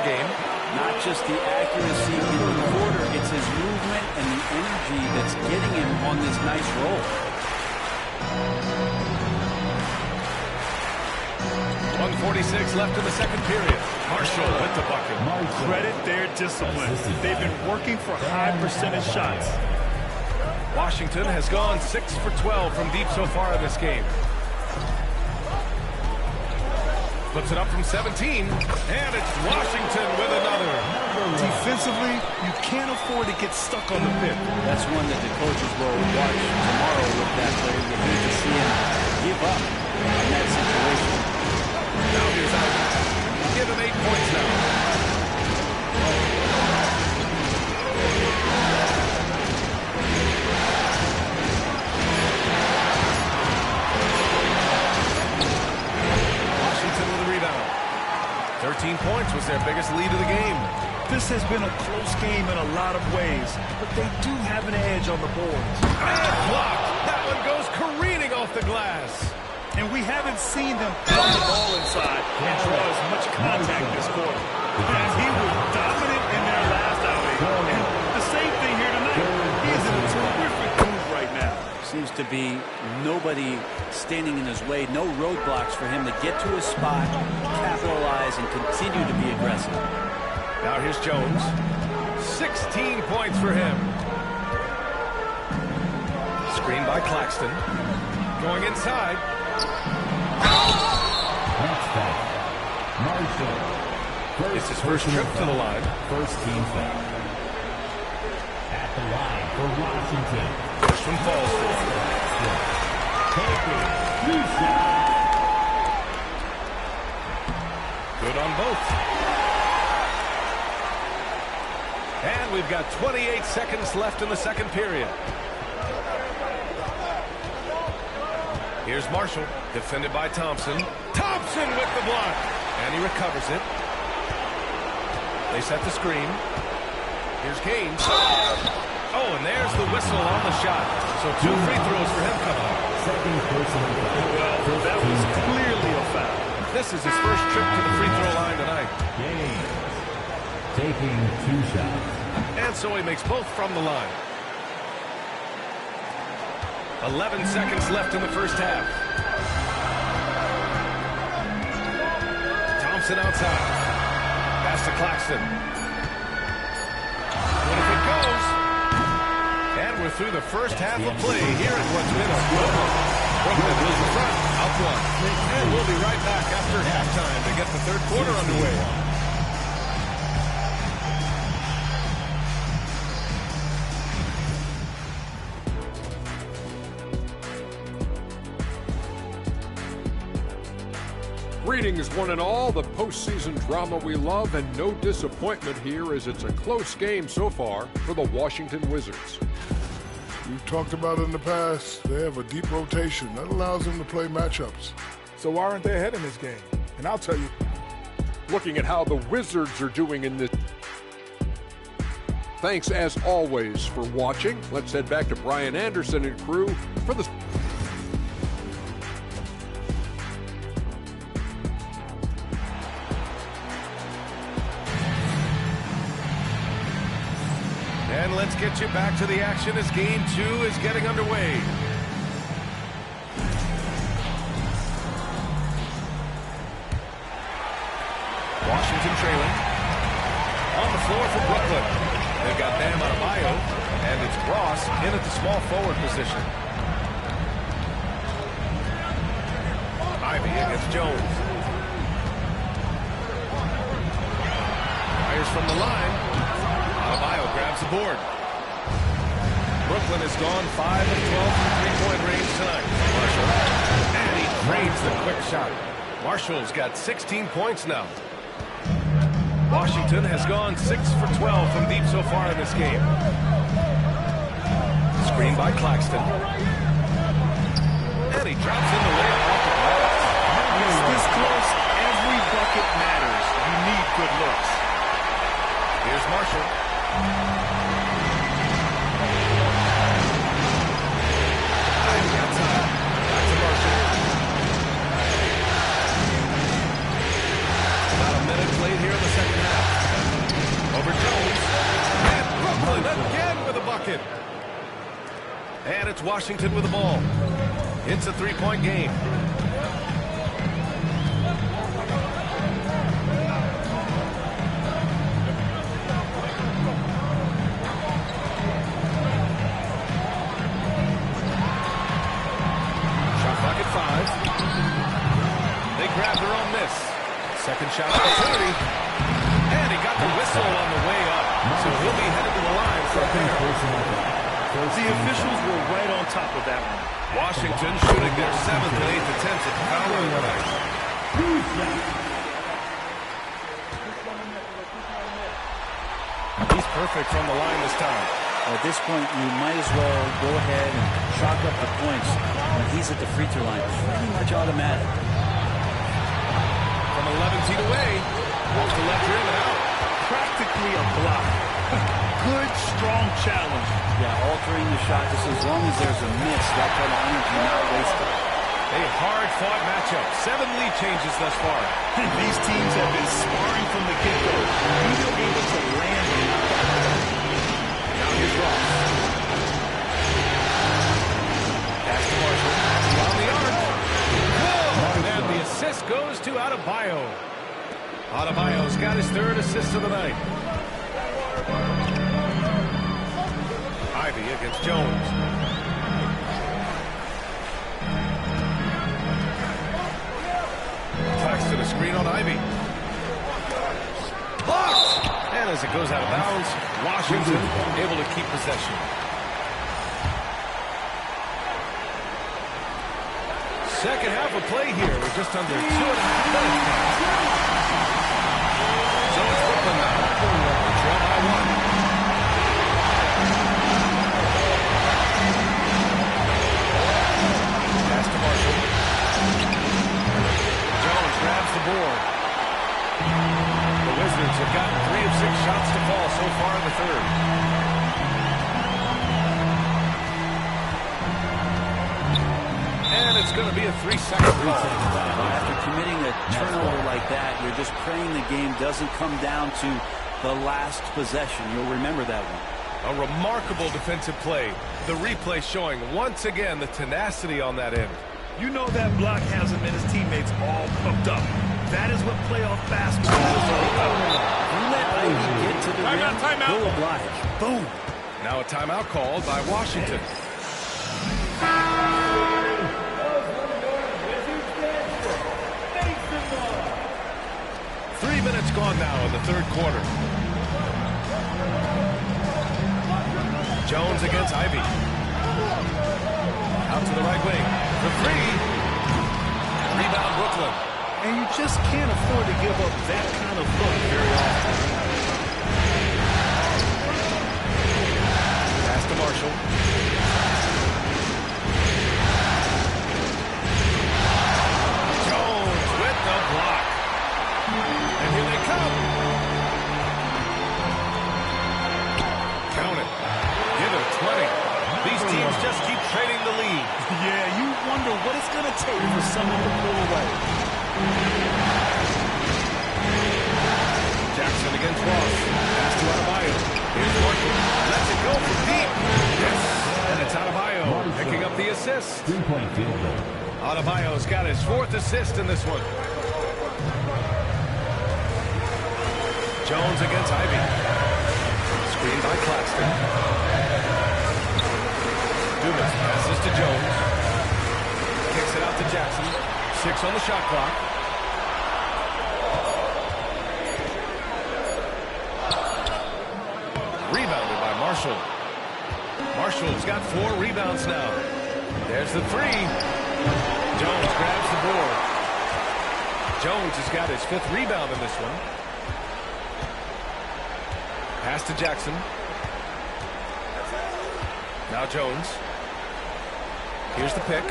S2: the game.
S4: Not just the accuracy in the quarter, it's his movement and the energy that's getting him on this nice roll.
S2: 1:46 left in the second period. Marshall with the bucket.
S3: Credit their discipline. They've been working for high percentage shots.
S2: Washington has gone 6 for 12 from deep so far in this game. Flips it up from 17, and it's Washington with another.
S3: Defensively, you can't afford to get stuck on the pit.
S4: That's one that the coaches will watch tomorrow with that player. You hate to see him give up in that situation.
S2: Now here's out. Give him 8 points now. Washington with a rebound. 13 points was their biggest lead of the game.
S3: This has been a close game in a lot of ways, but they do have an edge on the boards.
S2: And blocked. That one goes careening off the glass.
S3: And we haven't seen them pound the ball inside and draw as much contact this quarter. And he was dominant in their last outing. And the same thing here tonight. He is in a terrific move right now.
S4: Seems to be nobody standing in his way, no roadblocks for him to get to his spot, capitalize, and continue to be aggressive.
S2: Now here's Jones. 16 points for him. Screen by Claxton. Going inside.
S5: Marshall.
S2: It's his first trip to the line.
S5: First team foul. At the line for Washington.
S2: First one falls for him. Good on both. And we've got 28 seconds left in the second period. Here's Marshall, defended by Thompson. Thompson with the block. And he recovers it. They set the screen. Here's Gaines. Oh, and there's the whistle on the shot. So 2 free throws for him coming up.
S5: Second personal foul.
S3: Well, that was clearly a foul.
S2: This is his first trip to the free throw line tonight.
S5: Gaines taking 2 shots.
S2: And so he makes both from the line. 11 seconds left in the first half. Thompson outside. Pass to Claxton. What if it goes? And we're through the first half of play here at what's been a good one. Brooklyn was in front, up 1. And we'll be right back after halftime to get the third quarter underway.
S7: Greetings, one and all. The postseason drama we love, and no disappointment here as it's a close game so far for the Washington Wizards.
S8: We've talked about it in the past. They have a deep rotation. That allows them to play matchups.
S9: So why aren't they ahead in this game? And I'll tell you.
S7: Looking at how the Wizards are doing in this. Thanks, as always, for watching. Let's head back to Brian Anderson and crew for the...
S2: And let's get you back to the action as Game 2 is getting underway. Washington trailing. On the floor for Brooklyn. They've got Bam Adebayo, and it's Ross in at the small forward position. Ivy against Jones. Fires from the line. Adebayo grabs the board. Brooklyn has gone 5 of 12 from three-point range tonight. Marshall. And he drains the quick shot. Marshall's got 16 points now. Washington has gone 6 for 12 from deep so far in this game. Screen by Claxton. And he drops in the layup off the glass.
S3: It's this close. Every bucket matters. You need good looks.
S2: Here's Marshall. Ivy outside. Back to Marshall. About a minute played here in the second half. second. And it's Washington with the ball. It's a three-point game. Shot clock at 5. They grab their own miss. Second shot opportunity. And he got the whistle on the way up. So he'll be headed to the line for a pair.
S3: The officials were right on top of that one.
S2: Washington shooting their 7th and 8th attempts at fouling tonight. He's perfect from the line this time.
S4: At this point, you might as well go ahead and chalk up the points when he's at the free throw line. Pretty much automatic.
S2: From 11 feet away, off the left rim and out.
S3: Practically a block. Good, strong challenge.
S4: Yeah, altering the shot just as long as there's a miss, that kind of energy not wasted.
S2: A hard-fought matchup. 7 lead changes thus far.
S3: These teams have been sparring from the get-go. Neither able to land on the back.
S2: Now here's Ross. Pass to Marshall. On the arc. Good! And the assist goes to Adebayo. Adebayo's got his 3rd assist of the night. Ivy against Jones. Claxton a screen on Ivy. Blocked! And as it goes out of bounds, Washington able to keep possession. Second half of play here with just under 2.5 minutes. So it's Brooklyn now. They trail by 1. Pass to Marshall. Jones grabs the board. The Wizards have gotten 3 of 6 shots to fall so far in the 3rd. And it's going to be a 3-second call.
S4: After committing a turnover like that, you're just praying the game doesn't come down to the last possession. You'll remember that one.
S2: A remarkable defensive play. The replay showing once again the tenacity on that end.
S3: You know that block has him and his teammates all pumped up. That is what playoff basketball is all about.
S4: You let Ivy get to the rim, he'll oblige. Boom.
S2: Now a timeout called by Washington. Three minutes gone now in the 3rd quarter. Jones against Ivy. Out to the right wing. The 3. Rebound Brooklyn.
S3: And you just can't afford to give up that kind of look very often.
S2: Pass to Marshall. Jones with the block. And here they come. Count it. Give it a 20. These teams just keep trading the lead.
S3: Yeah, you wonder what it's going to take for someone to pull away.
S2: Jackson against Ross. Pass to Adebayo. Here's Marshall. Lets it go from deep. Yes. And it's Adebayo picking up the assist.
S5: 3-point field goal.
S2: Adebayo's got his 4th assist in this one. Jones against Ivy. Screened by Claxton. Dumas passes to Jones. Kicks it out to Jackson. 6 on the shot clock. Rebounded by Marshall. Marshall's got 4 rebounds now. There's the 3. Jones grabs the board. Jones has got his 5th rebound in this one. Pass to Jackson. Now Jones. Here's the pick.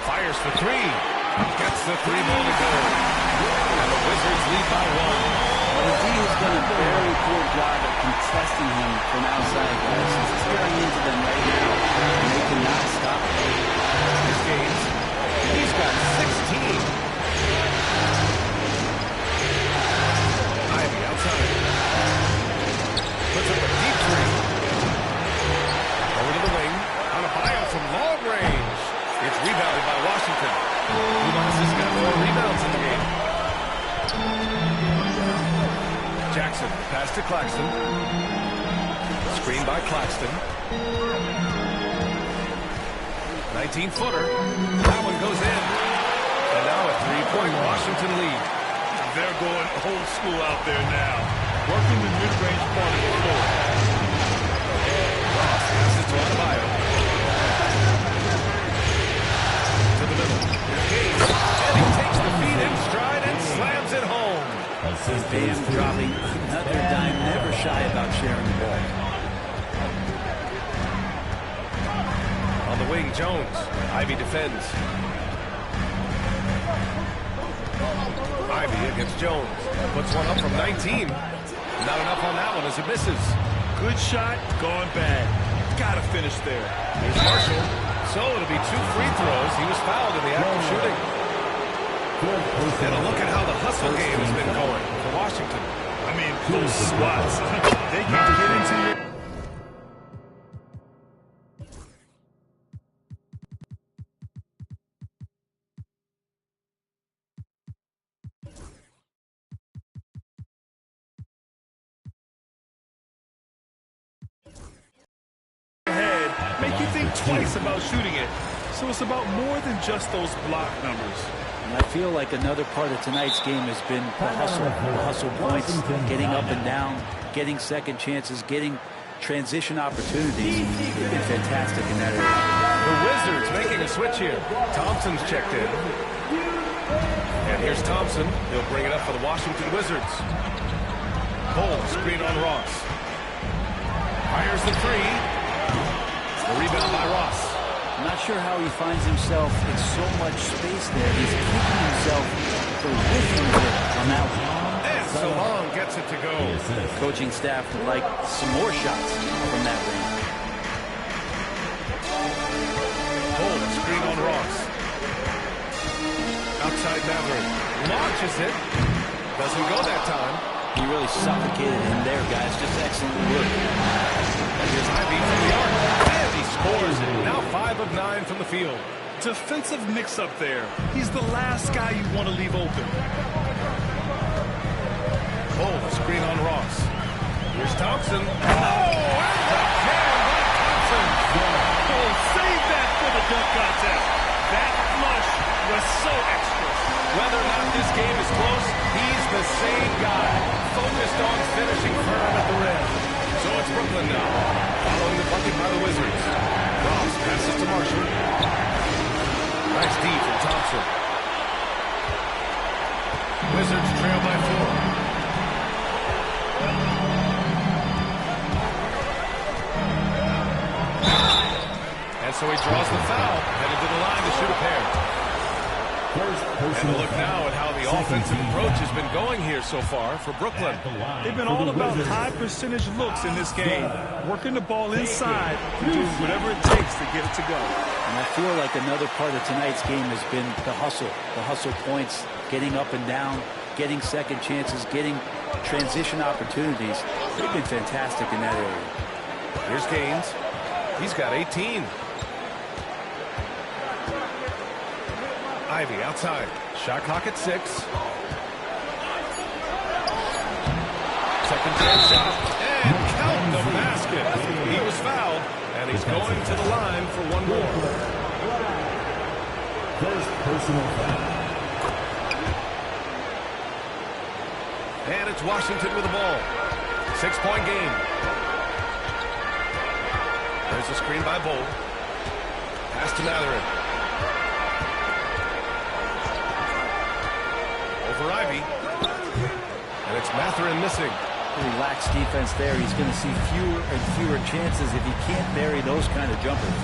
S2: Fires for 3. Gets the 3-ball to go. And the Wizards lead by 1.
S4: Well, the D has done a very poor job at contesting him from outside, guys. He's tearing into them right now, and they cannot stop him.
S2: Here's Gaines. He's got 16. Ivy outside. Puts up a deep 3. Has got 4 rebounds in the game. Jackson, pass to Claxton. Screen by Claxton. 19-footer. That one goes in. And now a 3-point Washington lead.
S3: They're going old school out there now. Working the mid-range part of the floor.
S2: Ross passes to Adebayo. To the middle. Here's Gaines. And he takes the feed in stride and slams it home.
S4: Bam dropping another dime, never shy about sharing the ball.
S2: On the wing, Jones. Ivy defends. Ivy against Jones. Puts one up from 19. Not enough on that one as it misses.
S3: Good shot, gone bad. Gotta finish there.
S2: Here's Marshall. So it'll be 2 free throws. He was fouled in the act of shooting. And a look at how the hustle game has been going for Washington.
S3: I mean, those squats, they can get into your... make you think twice about shooting it. So it's about more than just those block numbers.
S4: And I feel like another part of tonight's game has been the hustle points, getting up and down, getting second chances, getting transition opportunities. They've been fantastic in that area.
S2: The Wizards making a switch here. Thompson's checked in. And here's Thompson. He'll bring it up for the Washington Wizards. Cole, screen on Ross. Fires the 3. The rebound by Ross.
S4: I'm not sure how he finds himself in so much space there. He's keeping himself for whiffing a bit on that one.
S2: And Salon gets it to go.
S4: Coaching staff would like some more shots from that range.
S2: Hold, screen on Ross. Outside Maverick. Launches it. Doesn't go that time.
S4: He really suffocated him there, guys. Just excellent work.
S2: And here's Ivy from the arc. And he scores it. Now 5 of 9 from the field.
S3: Defensive mix-up there. He's the last guy you want to leave open.
S2: Oh, a screen on Ross. Here's Thompson. Oh, and the jam by Thompson.
S3: Oh, save that for the dunk contest. That flush was so extra.
S2: Whether or not this game is close, he's the same guy, focused on finishing firm at the rim. So it's Brooklyn now, following the bucket by the Wizards. Ross passes to Marshall. Nice D from Thompson. Wizards trail by 4. And so he draws the foul, headed to the line to shoot a pair. And a look now at how the offensive approach has been going here so far for Brooklyn.
S3: They've been all about high percentage looks in this game, working the ball inside, doing whatever it takes to get it to go.
S4: And I feel like another part of tonight's game has been the hustle points, getting up and down, getting second chances, getting transition opportunities. They've been fantastic in that area.
S2: Here's Gaines. He's got 18. Ivy outside. Shot clock at 6. Second chance shot. And count the basket. He was fouled. And he's going to the line for one more.
S5: First personal foul.
S2: And it's Washington with the ball. 6-point game. There's a screen by Bull. Pass to Matherin. Over Ivy. And it's Matherin missing.
S4: Pretty lax defense there. He's going to see fewer and fewer chances if he can't bury those kind of jumpers.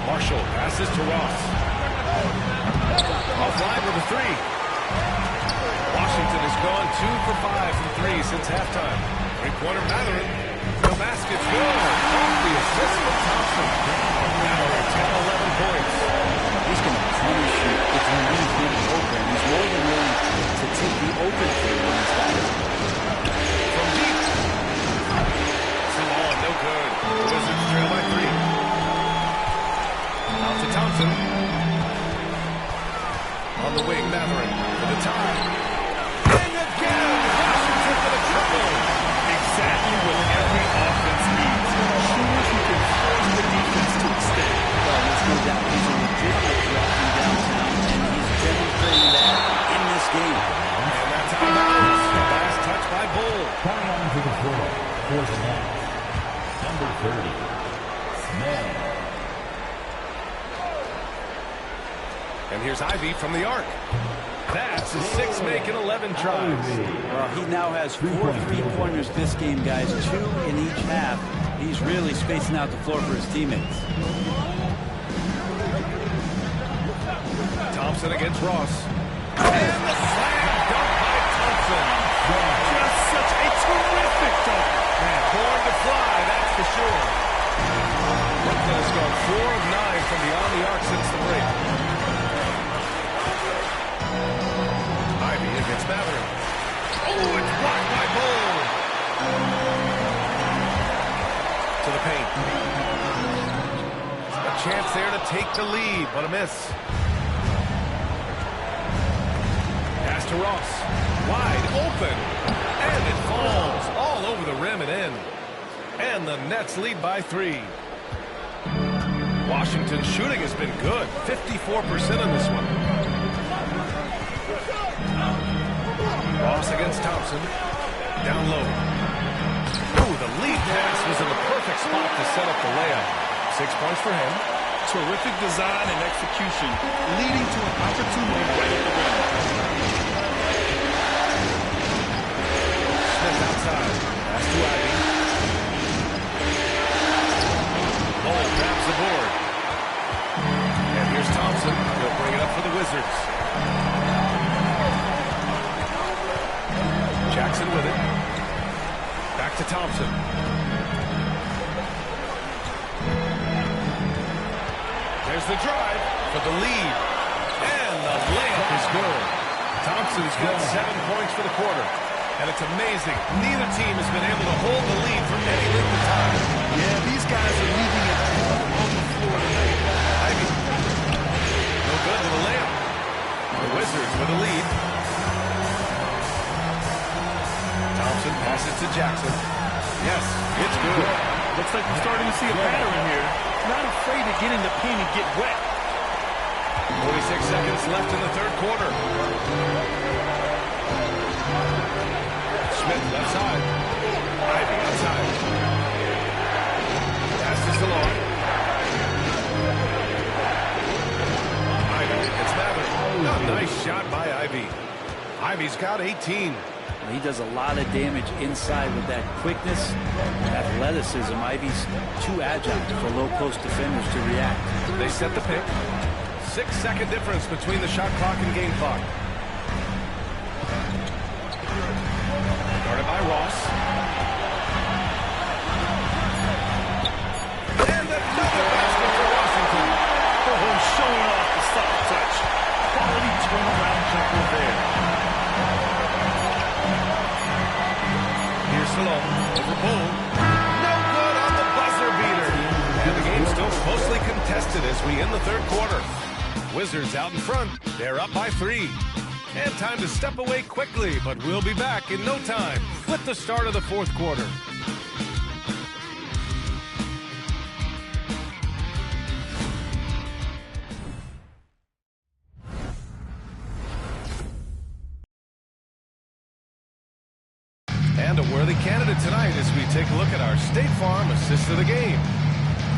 S2: Marshall passes to Ross. Offline with a 3. Washington has gone 2 for 5 from 3 since halftime. Three-pointer Matherin. The basket's good. Off the assist from Thompson. Now at 10-11 points.
S4: He's going to punish you if you leave him open. He's more than willing to take the open three when he's got it.
S2: From deep. Salon, no good. The Wizards trail by 3. Bull.
S5: Coming onto the floor for the Nets, number 30, Smith.
S2: And here's Ivy from the arc. That's his 6 make in 11 tries.
S4: Well, he now has 4 3-pointers this game, guys. 2 in each half. He's really spacing out the floor for his teammates.
S2: Thompson against Ross. And the slam dunk by Thompson.
S3: Just such a terrific dunk.
S2: Born to fly, that's for sure. Brooklyn has gone 4 of 9 from beyond the arc since the break. Ivy against Mathurin. Oh, it's blocked by Bull. To the paint. A chance there to take the lead, but a miss. Pass to Ross. Wide open. And it falls all over the rim and in. And the Nets lead by 3. Washington's shooting has been good. 54% in this one. Ross against Thompson. Down low. Ooh, the lead pass was in the perfect spot to set up the layup. 6 points for him.
S3: Terrific design and execution, leading to an opportunity right at the rim.
S2: Smith outside. Pass to Ivy. Bull grabs the board. And here's Thompson. He'll bring it up for the Wizards. Jackson with it. Back to Thompson. There's the drive for the lead. And the layup is good. Thompson's got 7 points for the quarter. And it's amazing. Neither team has been able to hold the lead for any length of time.
S3: Yeah, these guys are leaving it all on the floor tonight.
S2: Ivy. No good with a layup. The Wizards with a lead. Thompson passes to Jackson. Yes, it's good.
S3: Looks like we're starting to see a pattern here. Not afraid to get in the paint and get wet.
S2: 46 seconds left in the third quarter. Smith left side. Ivy outside. Passes to Long. Ivy gets Mathurin. A nice shot by Ivy. Ivy's got 18.
S4: He does a lot of damage inside with that quickness and athleticism. Ivy's too agile for low-post defenders to react.
S2: They set the pick. 6-second difference between the shot clock and game clock. Guarded by Ross. And another basket for Washington.
S3: Oh, showing off the soft touch. Quality turnaround jumper there.
S2: Here's Salone over Bull. No good on the buzzer beater. And the game's still closely contested as we end the third quarter. Wizards out in front. They're up by 3. And time to step away quickly, but we'll be back in no time with the start of the fourth quarter. And a worthy candidate tonight as we take a look at our State Farm assist of the game.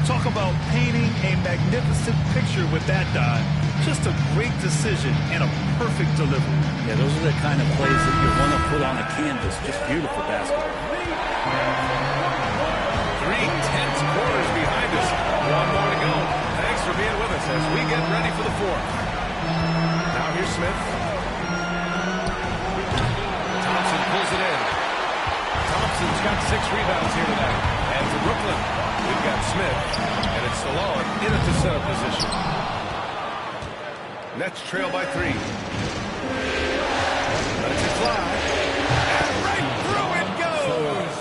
S3: Talk about painting a magnificent picture with that dive. Just a great decision and a perfect delivery.
S4: Yeah, those are the kind of plays that you want to put on a canvas. Just beautiful basketball.
S2: 3 tense quarters behind us. 1 more to go. Thanks for being with us as we get ready for the fourth. Now here's Smith. Thompson pulls it in. Thompson's got 6 rebounds here tonight. And for Brooklyn, we've got Smith. And it's Salone in at the center position. Nets trail by 3. Lets it fly. And right through it goes.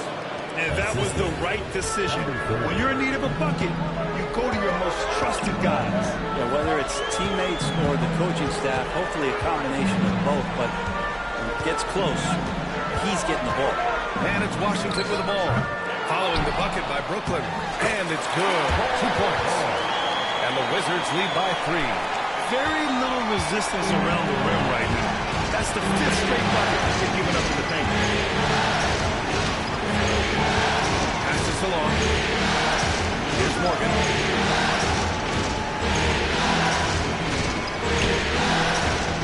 S3: And that was the right decision. When you're in need of a bucket, you go to your most trusted guys.
S4: Yeah, whether it's teammates or the coaching staff, hopefully a combination of both. But when it gets close, he's getting the ball.
S2: And it's Washington with the ball. Following the bucket by Brooklyn. And it's good. 2 points. And the Wizards lead by 3.
S3: Very little resistance around the rim right now. That's the 5th straight bucket they've given up in the paint.
S2: along. Here's Morgan.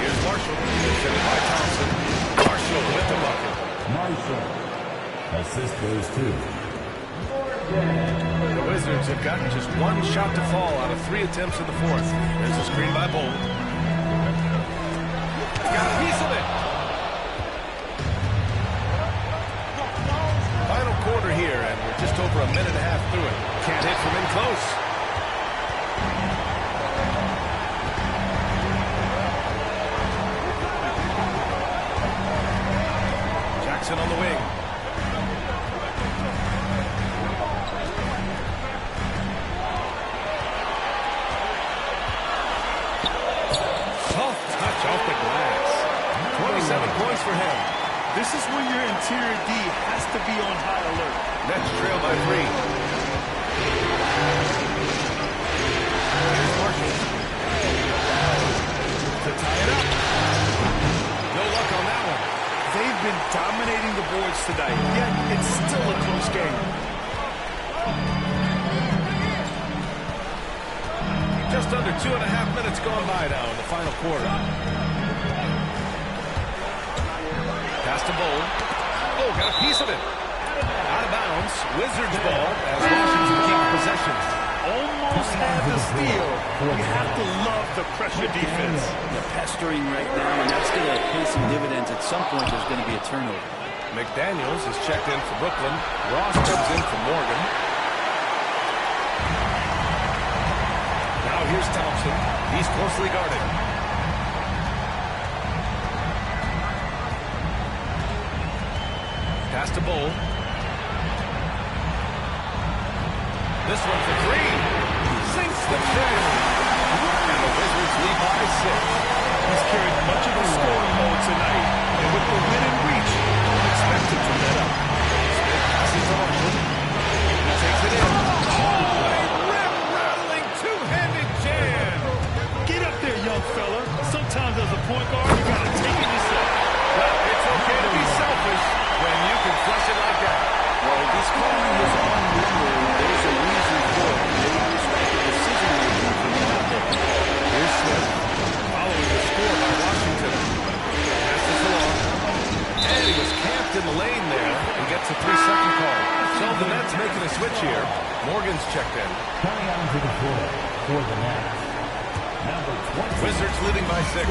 S2: Here's Marshall. Defended by Thompson. Marshall with the bucket.
S5: Marshall. Assist goes to
S2: The Wizards have gotten just one shot to fall out of 3 attempts in the fourth. There's a screen by Bolt. Got a piece of it. Final quarter here, and we're just over a minute and a half through it. Can't hit from in close. Jackson on the wing. Soft touch off the glass. 27 points for him.
S3: This is when your interior D has to be on high alert.
S2: Nets trail by 3. Here's Marshall. To tie it up. No luck on that one.
S3: They've been dominating the boards tonight, yet it's still a close game.
S2: Just under 2.5 minutes gone by now in the final quarter. Pass to Bowl. Oh, got a piece of it. Out of bounds. Wizards ball as Washington keeps possession.
S3: Almost had the steal. You have to love the pressure defense.
S4: They're pestering right now, and that's going to pay some dividends. At some point, there's going to be a turnover.
S2: McDaniels is checked in for Brooklyn. Ross comes in for Morgan. Now here's Thompson. He's closely guarded. Pass to Bowl. This one for 3. Sinks the tray. And the Wizards lead by 6.
S3: He's carried much of the scoring load tonight, and with the win and reach, don't expect him to let up.
S2: Smith passes to Marshall. He takes it in. Oh, a rim-rattling two-handed jam.
S3: Get up there, young fella. Sometimes as a point guard, you got to take it yourself.
S2: Well, it's okay to be selfish when you can flush it like that.
S4: Well, he's calling his own number. There's a reason for it. They respect the decision-making from him out there.
S2: Here's Smith. Following the score by Washington. Passes along. And he was camped in the lane there. He gets a 3-second call. So the Nets making a switch here. Morgan's checked in.
S5: coming onto the floor for the Nets. Number 20.
S2: Wizards leading by 6.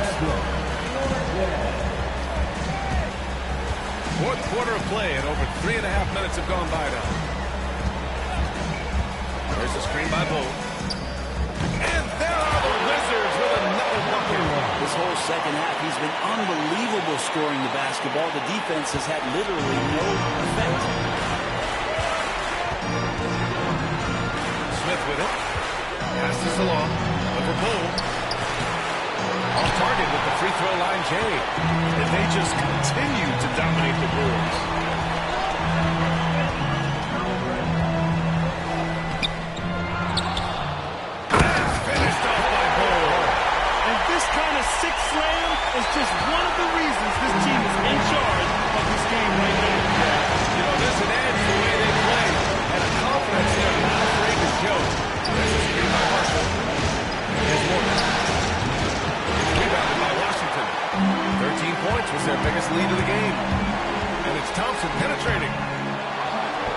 S2: Fourth quarter of play, and over 3.5 minutes have gone by now. There's a screen by Bowl. And there are the Wizards with another bucket.
S4: This whole second half, he's been unbelievable scoring the basketball. The defense has had literally no effect.
S2: Smith with it. Passes along. Over Bowl. Off target with the free throw line, Jay.
S3: And they just continue to dominate the boards.
S2: That's finished off by Bowl.
S3: And this kind of sick slam is just one of the reasons this team is in charge of this game right now.
S2: You know, there's an edge the way they play, and a confidence they're not afraid to show. There's a screen by Marshall. Here's Morgan. Rebounded by Washington. 13 points was their biggest lead of the game. And it's Thompson penetrating.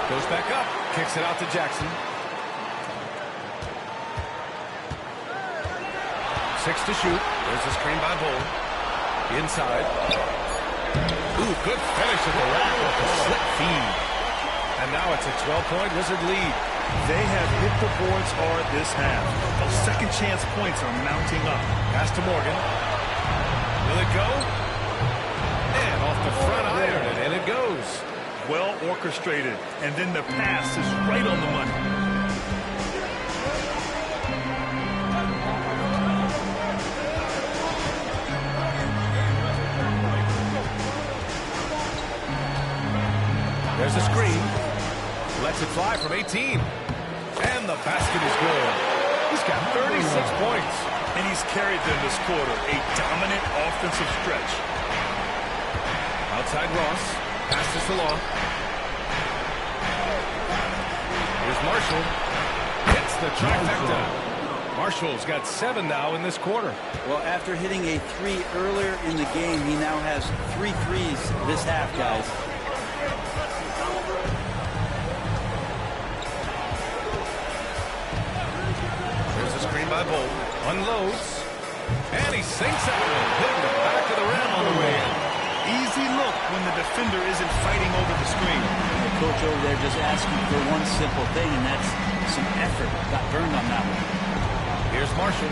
S2: Goes back up. Kicks it out to Jackson. 6 to shoot. There's a screen by Bowl. Inside. Ooh, good finish at the rack with a slick feed. And now it's a 12-point Wizard lead.
S3: They have hit the boards hard this half. Those second chance points are mounting up.
S2: Pass to Morgan. Will it go? And off the front iron, and in it goes.
S3: Well orchestrated. And then the pass is right on the money.
S2: There's a screen. Lets it fly from 18. And the basket is good. He's got 36 points.
S3: And he's carried them this quarter. A dominant offensive stretch.
S2: Outside Ross. Passes along. Marshall. Hits the trifecta. Marshall's got 7 now in this quarter.
S4: Well, after hitting a 3 earlier in the game, he now has 3 threes this half, guys.
S2: There's a screen by Bolt. Unloads. And he sinks that one. Hitting the back of the rim on the way in.
S3: Easy look when the defender isn't fighting over the screen.
S4: The coach over there just asking for one simple thing, and that's some effort. Got burned on that one.
S2: Here's Marshall.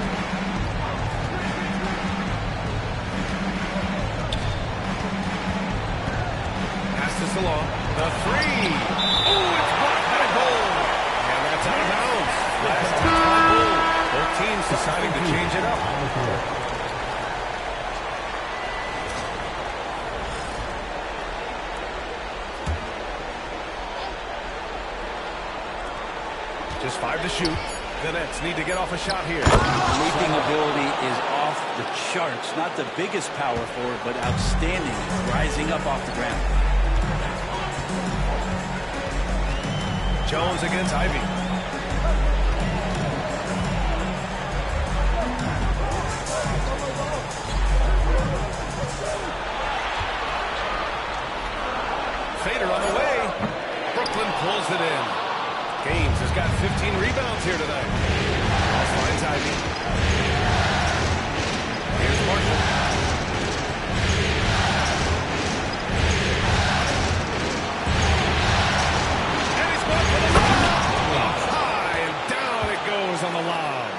S2: Pass this along. The 3. Oh, it's blocked by Bolt. And that's out of bounds. Last touch by Bolt. Both teams deciding to change it up. Just 5 to shoot. The Nets need to get off a shot here.
S4: Leaping ability is off the charts. Not the biggest power forward, but outstanding. Rising up off the ground.
S2: Jones against Ivy. Fader on the way. Brooklyn pulls it in. Gaines has got 15 rebounds here tonight. Ross finds Ivy. Here's Marshall. And he's going for the lob. High and down it goes on the lob.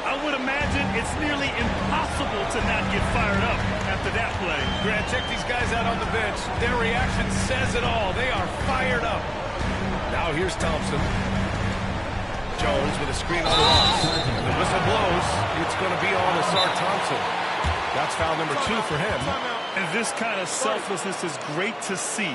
S3: I would imagine it's nearly impossible to not get fired up after that play.
S2: Grant, check these guys out on the bench. Their reaction says it all. They are fired up. Now here's Thompson. Jones with a screen on Ross. The whistle blows. It's going to be on Asar Thompson. That's foul number 2 for him.
S3: And this kind of selflessness is great to see.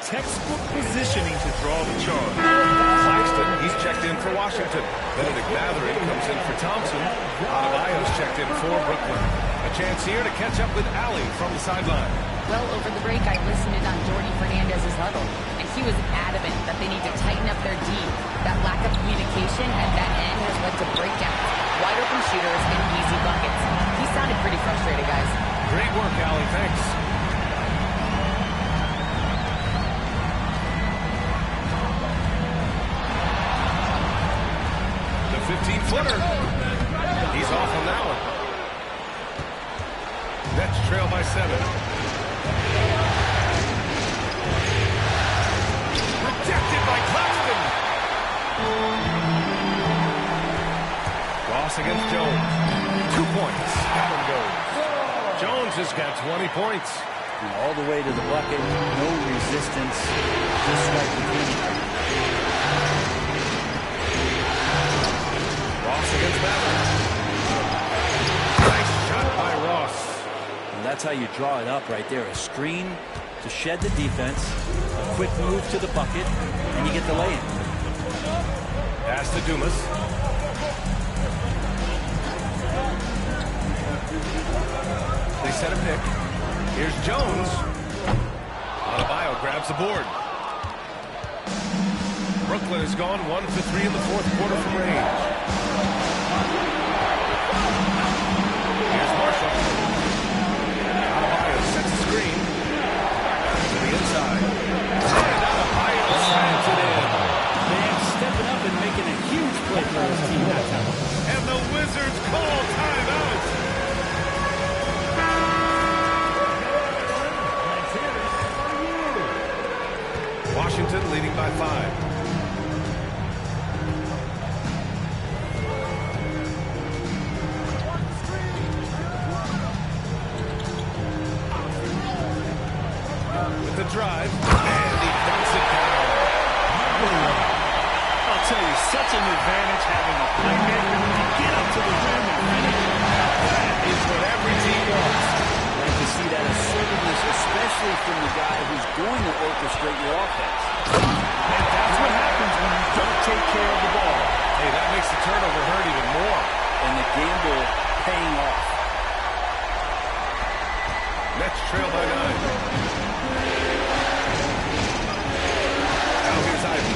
S3: Textbook positioning to draw the charge.
S2: Claxton, he's checked in for Washington. Benedict Mathurin comes in for Thompson. Adebayo's checked in for Brooklyn. A chance here to catch up with Allie from the sideline.
S6: Well, over the break, I listened in on Jordy Fernandez's huddle, and he was adamant that they need to tighten up their D. That lack of communication at that end has led to breakdowns, wide open shooters, and easy buckets. He sounded pretty frustrated, guys.
S2: Great work, Allie. Thanks. The 15-footer. He's off on that one. Nets trail by 7. Rejected by Claxton. Ross against Jones. 2 points. That one goes. Jones has got 20 points.
S4: And all the way to the bucket. No resistance. Just right between them.
S2: Ross against Mathurin. Nice shot by Ross.
S4: And that's how you draw it up right there. A screen to shed the defense, a quick move to the bucket, and you get the lay-in.
S2: Pass to Dumas. They set a pick. Here's Jones. Adebayo grabs the board. Brooklyn has gone 1 for 3 in the 4th quarter from range. Here's Marshall. Adebayo sets a screen. To the inside. And Adebayo slams it in.
S4: Man stepping up and making a huge play for his team that time.
S2: And the Wizards call timeout. Washington leading by 5. With the drive, and he puts it down.
S3: I'll tell you, such an advantage having a playmaker who can get up to the rim and finish.
S2: That is what every team wants.
S4: Like to see that assertiveness, especially from the guy who's going to orchestrate your offense.
S3: And that's what happens when you don't take care of the ball.
S2: Hey, that makes the turnover hurt even more.
S4: And the gamble paying off.
S2: Nets trail by 9. Now here's Ivy.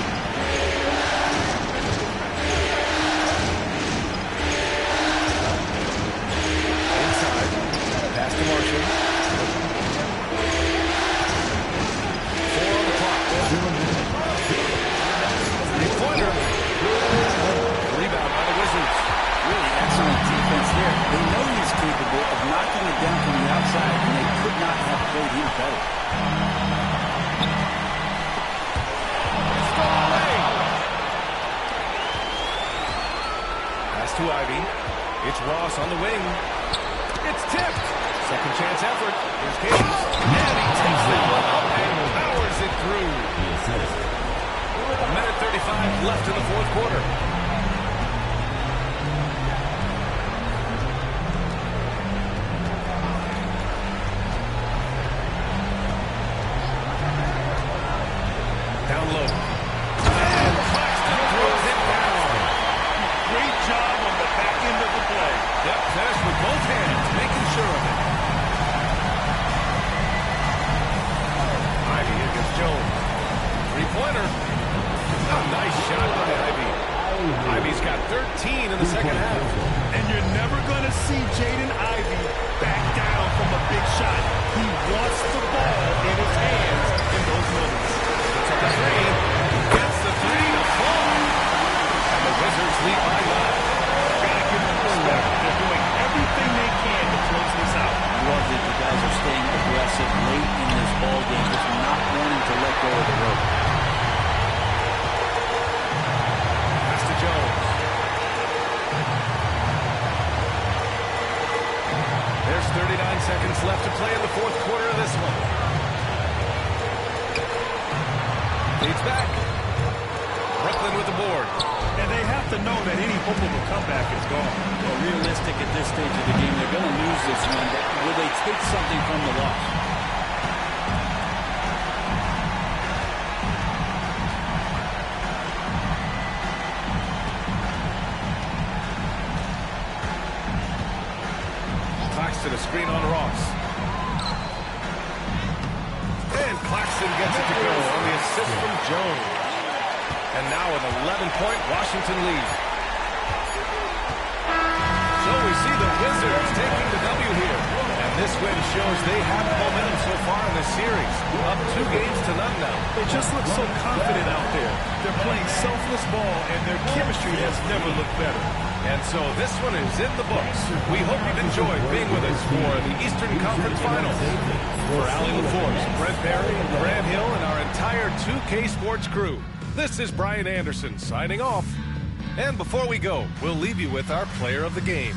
S2: Ross on the wing. It's tipped. Second chance effort. Here's Gaines. And he takes the one up and powers it through. A minute 35 left in the fourth quarter. Down low. And Claxton throws it down.
S3: Great job on the back end of the play.
S2: Yep, finished with both hands, making sure of it. Ivy against Jones. Three-pointer. A nice shot by Ivy. Ivy's got 13 in the second half.
S3: And you're never going to see Jaden Ivey back down from a big shot. He wants the ball in his hands in those moments.
S2: Puts up a three. Gets the three to fall. And the Wizards lead by 9.
S3: Gotta give them respect. They're doing everything they can to close this out.
S4: I love that the guys are staying aggressive late in this ball game, just not wanting to let go of the rope.
S2: Pass to Jones. There's 39 seconds left to play in the fourth quarter of this one. Leads back. Brooklyn with the board.
S3: And they have to know that any hope of a comeback is gone.
S4: Well, realistic at this stage of the game, they're going to lose this one, but will they take something from the loss?
S2: Claxton a screen on Ross. And Claxton gets it to go on the assist from Jones. And now an 11-point Washington lead. So we see the Wizards taking the W here. And this win shows they have momentum so far in this series. Up 2 games to none now.
S3: They just look so confident out there. They're playing selfless ball, and their chemistry has never looked better.
S2: And so this one is in the books. We hope you've enjoyed being with us for the Eastern Conference Finals. For Allie LaForce, Brent Barry, Grant Hill, and our entire 2K Sports crew, this is Brian Anderson signing off. And before we go, we'll leave you with our player of the game.